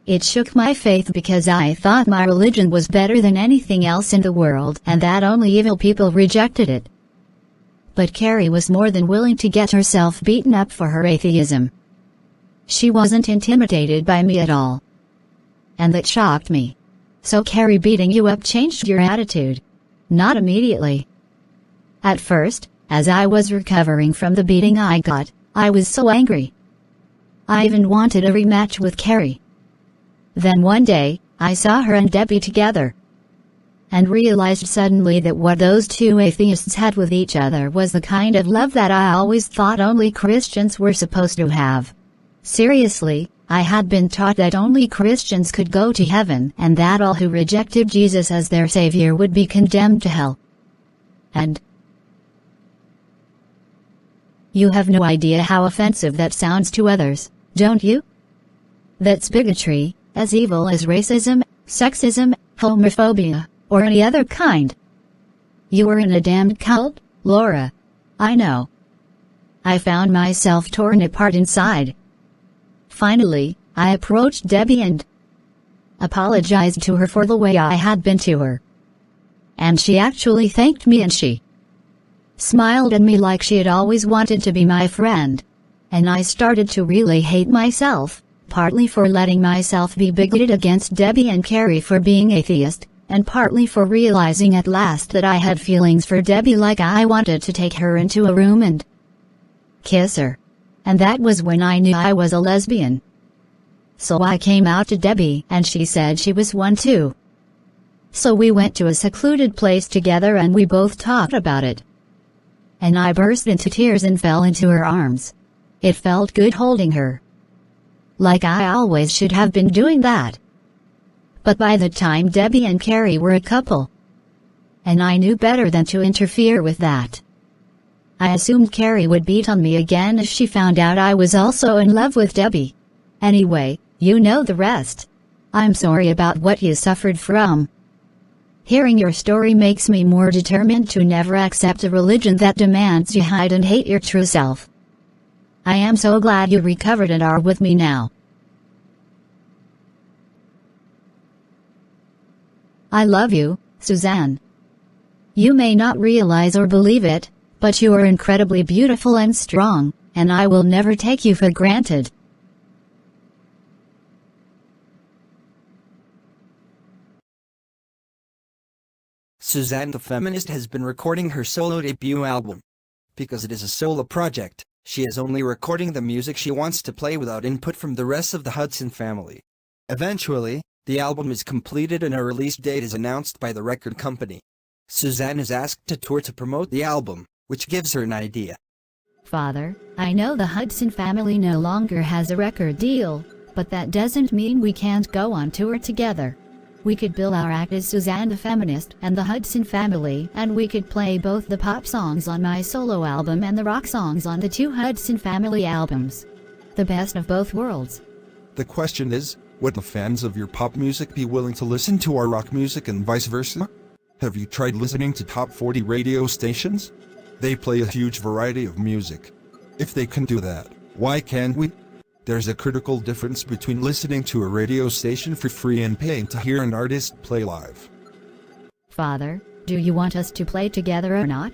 It shook my faith because I thought my religion was better than anything else in the world and that only evil people rejected it. But Carrie was more than willing to get herself beaten up for her atheism. She wasn't intimidated by me at all. And that shocked me. So Carrie, beating you up changed your attitude? Not immediately. At first, as I was recovering from the beating I got, I was so angry. I even wanted a rematch with Carrie. Then one day, I saw her and Debbie together. And realized suddenly that what those two atheists had with each other was the kind of love that I always thought only Christians were supposed to have. Seriously, I had been taught that only Christians could go to heaven and that all who rejected Jesus as their savior would be condemned to hell. And you have no idea how offensive that sounds to others, don't you? That's bigotry. As evil as racism, sexism, homophobia, or any other kind. You were in a damned cult, Laura. I know. I found myself torn apart inside. Finally, I approached Debbie and apologized to her for the way I had been to her. And she actually thanked me and she smiled at me like she had always wanted to be my friend. And I started to really hate myself. Partly for letting myself be bigoted against Debbie and Carrie for being atheist, and partly for realizing at last that I had feelings for Debbie, like I wanted to take her into a room and kiss her. And that was when I knew I was a lesbian. So I came out to Debbie and she said she was one too. So we went to a secluded place together and we both talked about it. And I burst into tears and fell into her arms. It felt good holding her. Like I always should have been doing that. But by the time Debbie and Carrie were a couple, and I knew better than to interfere with that. I assumed Carrie would beat on me again if she found out I was also in love with Debbie. Anyway, you know the rest. I'm sorry about what you suffered from. Hearing your story makes me more determined to never accept a religion that demands you hide and hate your true self. I am so glad you recovered and are with me now. I love you, Suzanne. You may not realize or believe it, but you are incredibly beautiful and strong, and I will never take you for granted. Suzanne the Feminist has been recording her solo debut album. Because it is a solo project, she is only recording the music she wants to play without input from the rest of the Hudson family. Eventually, the album is completed and a release date is announced by the record company. Suzanne is asked to tour to promote the album, which gives her an idea. Father, I know the Hudson family no longer has a record deal, but that doesn't mean we can't go on tour together. We could bill our act as Suzanne the Feminist and the Hudson Family, and we could play both the pop songs on my solo album and the rock songs on the 2 Hudson Family albums. The best of both worlds. The question is, would the fans of your pop music be willing to listen to our rock music and vice versa? Have you tried listening to top 40 radio stations? They play a huge variety of music. If they can do that, why can't we? There's a critical difference between listening to a radio station for free and paying to hear an artist play live. Father, do you want us to play together or not?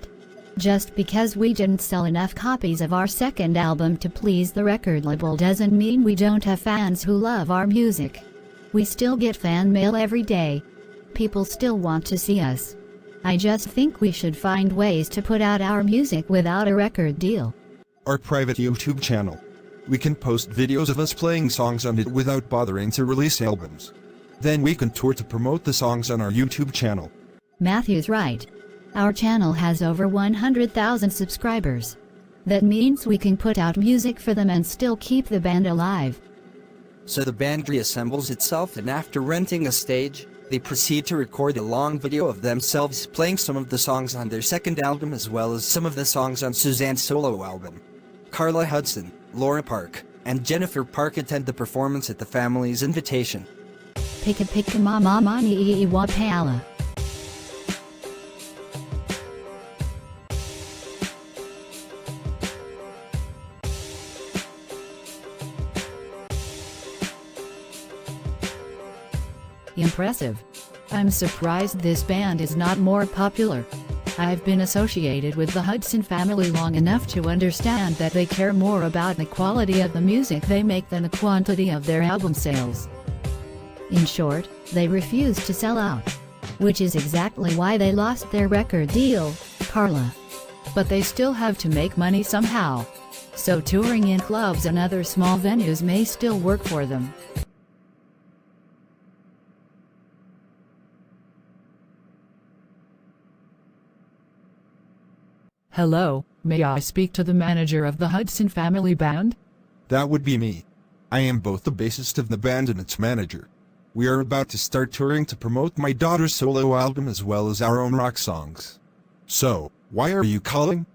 Just because we didn't sell enough copies of our second album to please the record label doesn't mean we don't have fans who love our music. We still get fan mail every day. People still want to see us. I just think we should find ways to put out our music without a record deal. Our private YouTube channel. We can post videos of us playing songs on it without bothering to release albums. Then we can tour to promote the songs on our YouTube channel. Matthew's right. Our channel has over 100,000 subscribers. That means we can put out music for them and still keep the band alive. So the band reassembles itself, and after renting a stage, they proceed to record a long video of themselves playing some of the songs on their second album as well as some of the songs on Suzanne's solo album. Carla Hudson, Laura Park, and Jennifer Park attend the performance at the family's invitation. Pika pika mama mani wapala. Impressive. I'm surprised this band is not more popular. I've been associated with the Hudson family long enough to understand that they care more about the quality of the music they make than the quantity of their album sales. In short, they refuse to sell out. Which is exactly why they lost their record deal, Carla. But they still have to make money somehow. So touring in clubs and other small venues may still work for them. Hello, may I speak to the manager of the Hudson Family Band? That would be me. I am both the bassist of the band and its manager. We are about to start touring to promote my daughter's solo album as well as our own rock songs. So, why are you calling?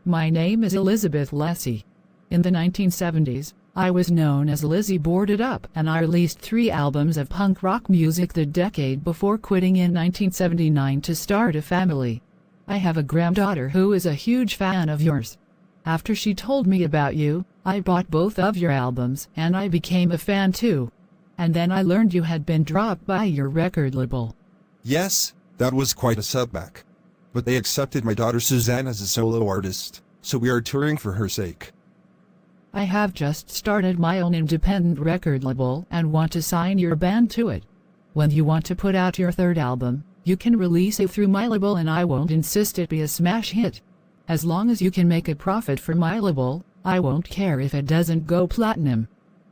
My name is Elizabeth Lessie. In the 1970s, I was known as Lizzie Boarded Up, and I released 3 albums of punk rock music the decade before quitting in 1979 to start a family. I have a granddaughter who is a huge fan of yours. After she told me about you, I bought both of your albums and I became a fan too. And then I learned you had been dropped by your record label. Yes, that was quite a setback. But they accepted my daughter Suzanne as a solo artist, so we are touring for her sake. I have just started my own independent record label and want to sign your band to it. When you want to put out your third album, you can release it through my label and I won't insist it be a smash hit. As long as you can make a profit for my label, I won't care if it doesn't go platinum.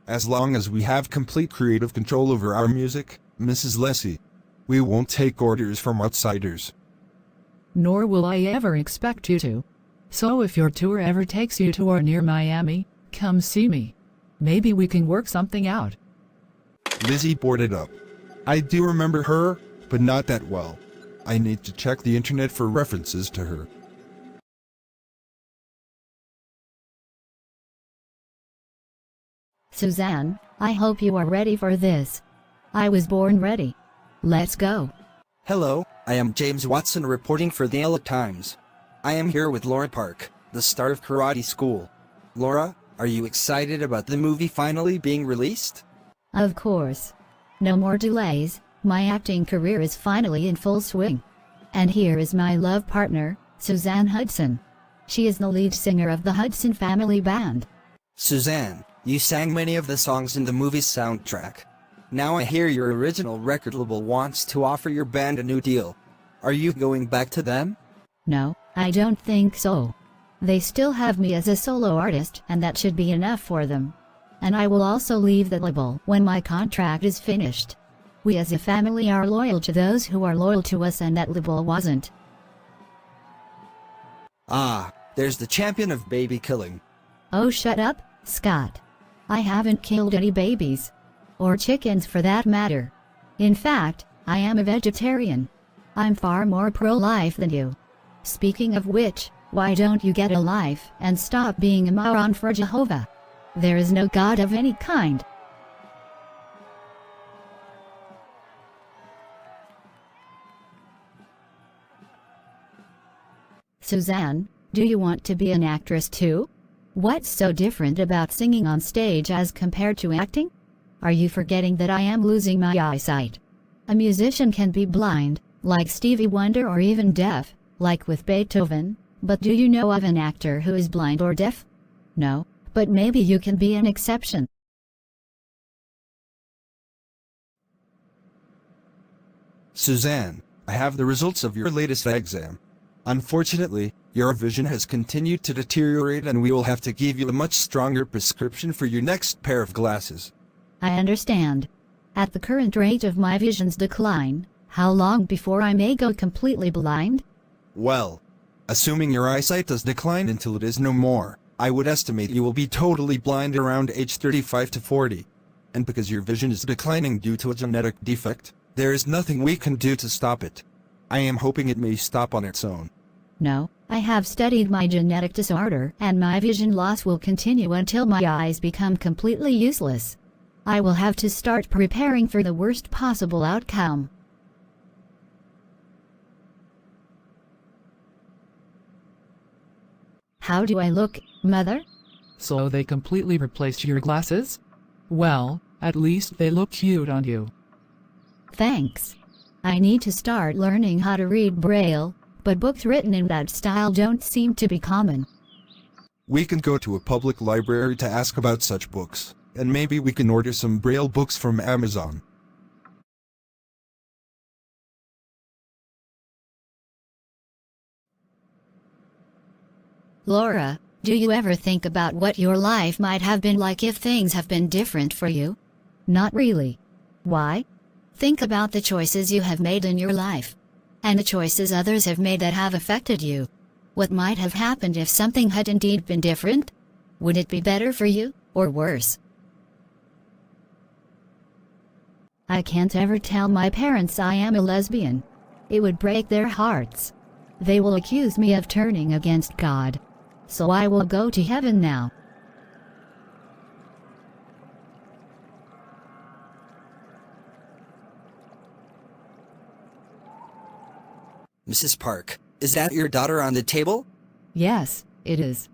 As long as we have complete creative control over our music, Mrs. Lessie. We won't take orders from outsiders. Nor will I ever expect you to. So if your tour ever takes you to or near Miami, come see me. Maybe we can work something out. Lizzie Boarded Up. I do remember her, but not that well. I need to check the internet for references to her. Suzanne, I hope you are ready for this. I was born ready. Let's go. Hello, I am James Watson reporting for the LA Times. I am here with Laura Park, the star of Karate School. Laura, are you excited about the movie finally being released? Of course. No more delays, my acting career is finally in full swing. And here is my love partner, Suzanne Hudson. She is the lead singer of the Hudson Family Band. Suzanne, you sang many of the songs in the movie's soundtrack. Now I hear your original record label wants to offer your band a new deal. Are you going back to them? No, I don't think so. They still have me as a solo artist, and that should be enough for them. And I will also leave the label when my contract is finished. We as a family are loyal to those who are loyal to us, and that label wasn't. Ah, There's the champion of baby killing. Oh, shut up, Scott. I haven't killed any babies. Or chickens for that matter. In fact, I am a vegetarian. I'm far more pro-life than you. Speaking of which, why don't you get a life and stop being a moron for Jehovah? There is no God of any kind. Suzanne, do you want to be an actress too? What's so different about singing on stage as compared to acting? Are you forgetting that I am losing my eyesight? A musician can be blind, like Stevie Wonder, or even deaf, like with Beethoven, but do you know of an actor who is blind or deaf? No, but maybe you can be an exception. Suzanne, I have the results of your latest exam. Unfortunately, your vision has continued to deteriorate and we will have to give you a much stronger prescription for your next pair of glasses. I understand. At the current rate of my vision's decline, how long before I may go completely blind? Well, assuming your eyesight does decline until it is no more, I would estimate you will be totally blind around age 35 to 40. And because your vision is declining due to a genetic defect, there is nothing we can do to stop it. I am hoping it may stop on its own. No, I have studied my genetic disorder, and my vision loss will continue until my eyes become completely useless. I will have to start preparing for the worst possible outcome. How do I look, Mother? So they completely replaced your glasses? Well, at least they look cute on you. Thanks. I need to start learning how to read Braille, but books written in that style don't seem to be common. We can go to a public library to ask about such books, and maybe we can order some Braille books from Amazon. Laura, do you ever think about what your life might have been like if things have been different for you? Not really. Why? Think about the choices you have made in your life, and the choices others have made that have affected you. What might have happened if something had indeed been different? Would it be better for you, or worse? I can't ever tell my parents I am a lesbian. It would break their hearts. They will accuse me of turning against God. So I will go to heaven now. Mrs. Park, is that your daughter on the table? Yes, it is.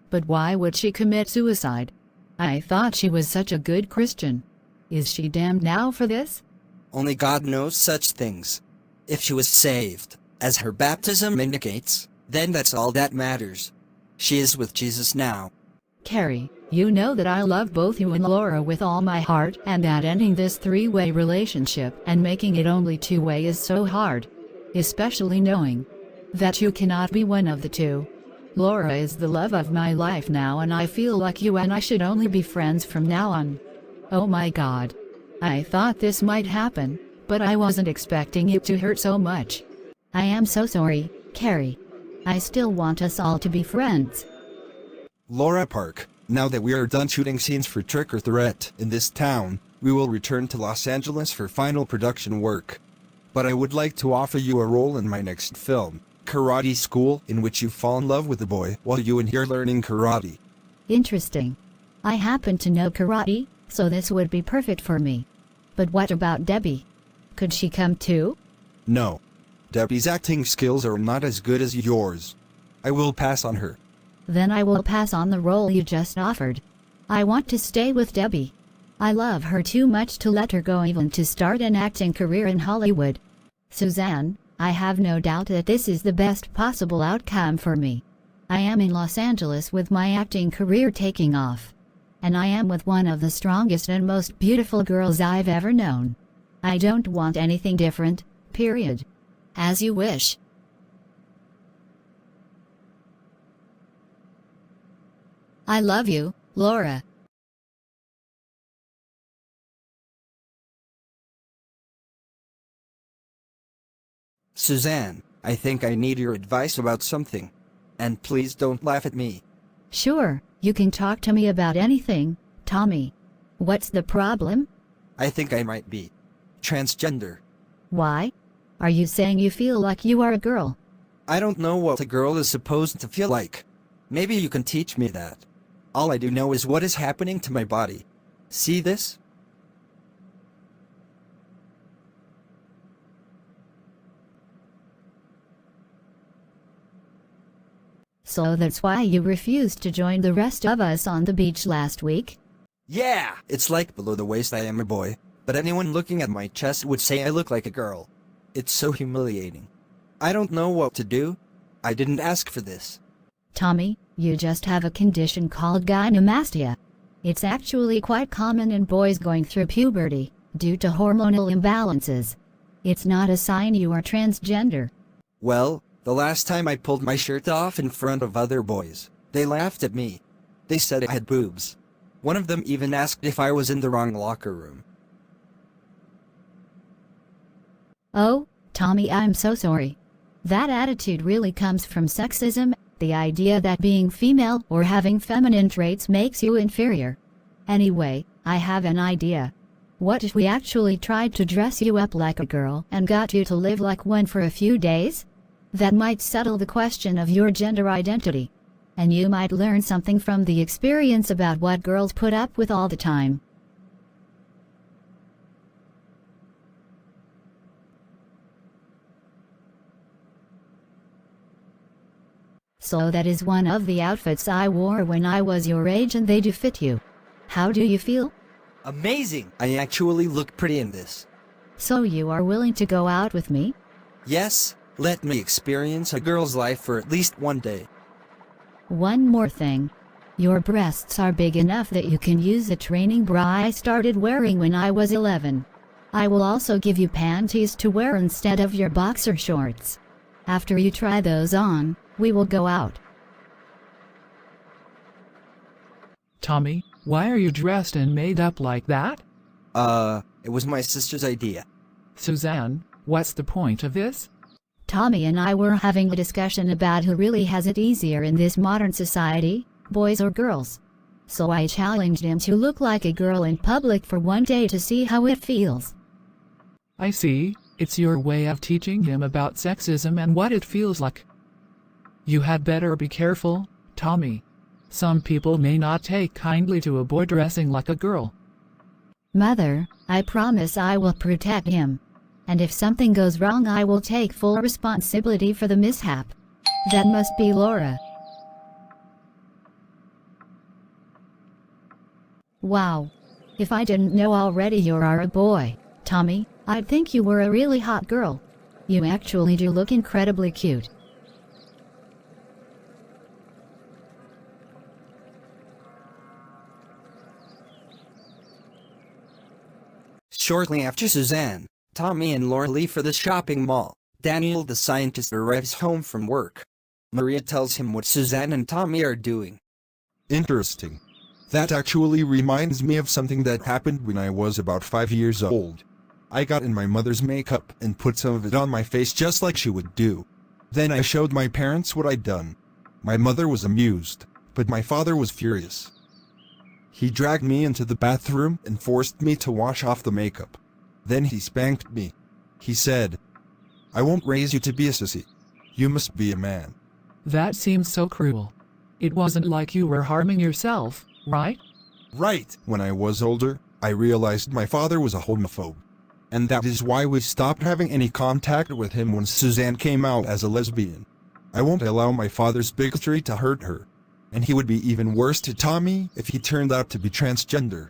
But why would she commit suicide? I thought she was such a good Christian. Is she damned now for this? Only God knows such things. If she was saved, as her baptism indicates, then that's all that matters. She is with Jesus now. Carrie, you know that I love both you and Laura with all my heart, and that ending this three-way relationship and making it only two-way is so hard. Especially knowing that you cannot be one of the two. Laura is the love of my life now, and I feel like you and I should only be friends from now on. Oh my God. I thought this might happen, but I wasn't expecting it to hurt so much. I am so sorry, Carrie. I still want us all to be friends. Laura Park, now that we are done shooting scenes for Trick or Threat in this town, we will return to Los Angeles for final production work. But I would like to offer you a role in my next film, Karate School, in which you fall in love with a boy while you and he are learning karate. Interesting. I happen to know karate, so this would be perfect for me. But what about Debbie? Could she come too? No. Debbie's acting skills are not as good as yours. I will pass on her. Then I will pass on the role you just offered. I want to stay with Debbie. I love her too much to let her go, even to start an acting career in Hollywood. Suzanne, I have no doubt that this is the best possible outcome for me. I am in Los Angeles with my acting career taking off. And I am with one of the strongest and most beautiful girls I've ever known. I don't want anything different, period. As you wish. I love you, Laura. Suzanne, I think I need your advice about something. And please don't laugh at me. Sure, you can talk to me about anything, Tommy. What's the problem? I think I might be transgender. Why? Are you saying you feel like you are a girl? I don't know what a girl is supposed to feel like. Maybe you can teach me that. All I do know is what is happening to my body. See this? So that's why you refused to join the rest of us on the beach last week? Yeah! It's like below the waist I am a boy, but anyone looking at my chest would say I look like a girl. It's so humiliating. I don't know what to do. I didn't ask for this. Tommy, you just have a condition called gynecomastia. It's actually quite common in boys going through puberty, due to hormonal imbalances. It's not a sign you are transgender. Well, the last time I pulled my shirt off in front of other boys, they laughed at me. They said I had boobs. One of them even asked if I was in the wrong locker room. Oh, Tommy, I'm so sorry. That attitude really comes from sexism, the idea that being female or having feminine traits makes you inferior. Anyway, I have an idea. What if we actually tried to dress you up like a girl and got you to live like one for a few days? That might settle the question of your gender identity. And you might learn something from the experience about what girls put up with all the time. So that is one of the outfits I wore when I was your age and they do fit you. How do you feel? Amazing! I actually look pretty in this. So you are willing to go out with me? Yes, let me experience a girl's life for at least one day. One more thing. Your breasts are big enough that you can use a training bra I started wearing when I was 11. I will also give you panties to wear instead of your boxer shorts. After you try those on, we will go out. Tommy, why are you dressed and made up like that? It was my sister's idea. Suzanne, what's the point of this? Tommy and I were having a discussion about who really has it easier in this modern society, boys or girls. So I challenged him to look like a girl in public for one day to see how it feels. I see, it's your way of teaching him about sexism and what it feels like. You had better be careful, Tommy. Some people may not take kindly to a boy dressing like a girl. Mother, I promise I will protect him. And if something goes wrong, I will take full responsibility for the mishap. That must be Laura. Wow. If I didn't know already you are a boy, Tommy, I'd think you were a really hot girl. You actually do look incredibly cute. Shortly after Suzanne, Tommy and Laura leave for the shopping mall. Daniel the scientist arrives home from work. Maria tells him what Suzanne and Tommy are doing. Interesting. That actually reminds me of something that happened when I was about 5 years old. I got in my mother's makeup and put some of it on my face just like she would do. Then I showed my parents what I'd done. My mother was amused, but my father was furious. He dragged me into the bathroom and forced me to wash off the makeup. Then he spanked me. He said, "I won't raise you to be a sissy. You must be a man." That seems so cruel. It wasn't like you were harming yourself, right? Right. When I was older, I realized my father was a homophobe. And that is why we stopped having any contact with him when Suzanne came out as a lesbian. I won't allow my father's bigotry to hurt her. And he would be even worse to Tommy if he turned out to be transgender.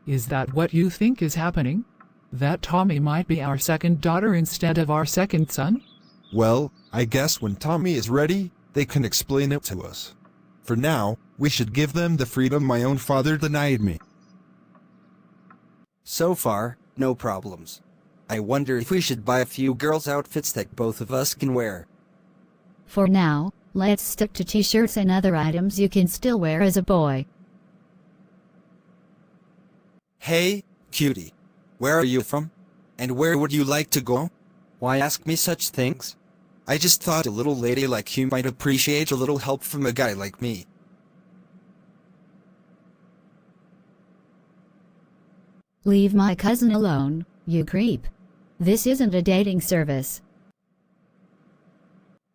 Is that what you think is happening? That Tommy might be our second daughter instead of our second son? Well, I guess when Tommy is ready, they can explain it to us. For now, we should give them the freedom my own father denied me. So far, no problems. I wonder if we should buy a few girls' outfits that both of us can wear. For now, let's stick to t-shirts and other items you can still wear as a boy. Hey, cutie. Where are you from? And where would you like to go? Why ask me such things? I just thought a little lady like you might appreciate a little help from a guy like me. Leave my cousin alone, you creep. This isn't a dating service.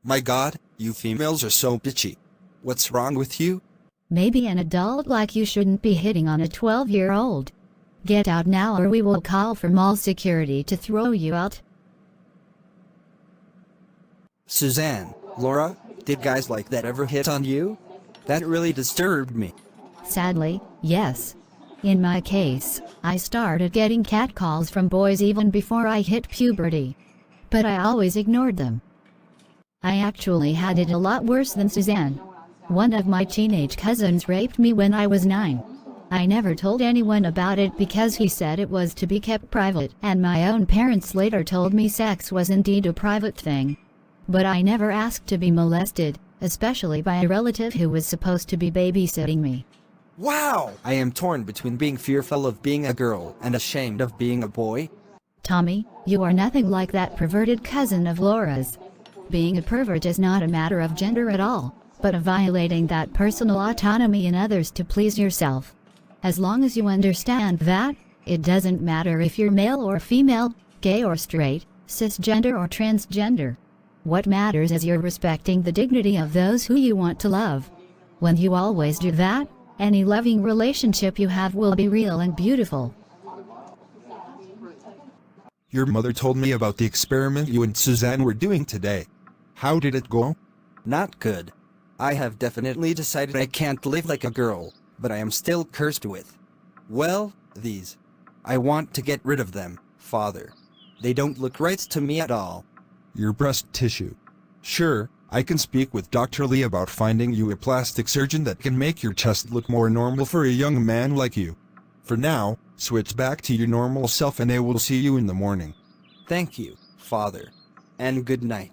My God, you females are so bitchy. What's wrong with you? Maybe an adult like you shouldn't be hitting on a 12-year-old. Get out now or we will call for mall security to throw you out. Suzanne, Laura, did guys like that ever hit on you? That really disturbed me. Sadly, yes. In my case, I started getting catcalls from boys even before I hit puberty. But I always ignored them. I actually had it a lot worse than Suzanne. One of my teenage cousins raped me when I was 9. I never told anyone about it because he said it was to be kept private, and my own parents later told me sex was indeed a private thing. But I never asked to be molested, especially by a relative who was supposed to be babysitting me. Wow! I am torn between being fearful of being a girl and ashamed of being a boy. Tommy, you are nothing like that perverted cousin of Laura's. Being a pervert is not a matter of gender at all, but of violating that personal autonomy in others to please yourself. As long as you understand that, it doesn't matter if you're male or female, gay or straight, cisgender or transgender. What matters is you're respecting the dignity of those who you want to love. When you always do that, any loving relationship you have will be real and beautiful. Your mother told me about the experiment you and Suzanne were doing today. How did it go? Not good. I have definitely decided I can't live like a girl, but I am still cursed with, well, these. I want to get rid of them, Father. They don't look right to me at all. Your breast tissue. Sure, I can speak with Dr. Lee about finding you a plastic surgeon that can make your chest look more normal for a young man like you. For now, switch back to your normal self and I will see you in the morning. Thank you, Father. And good night.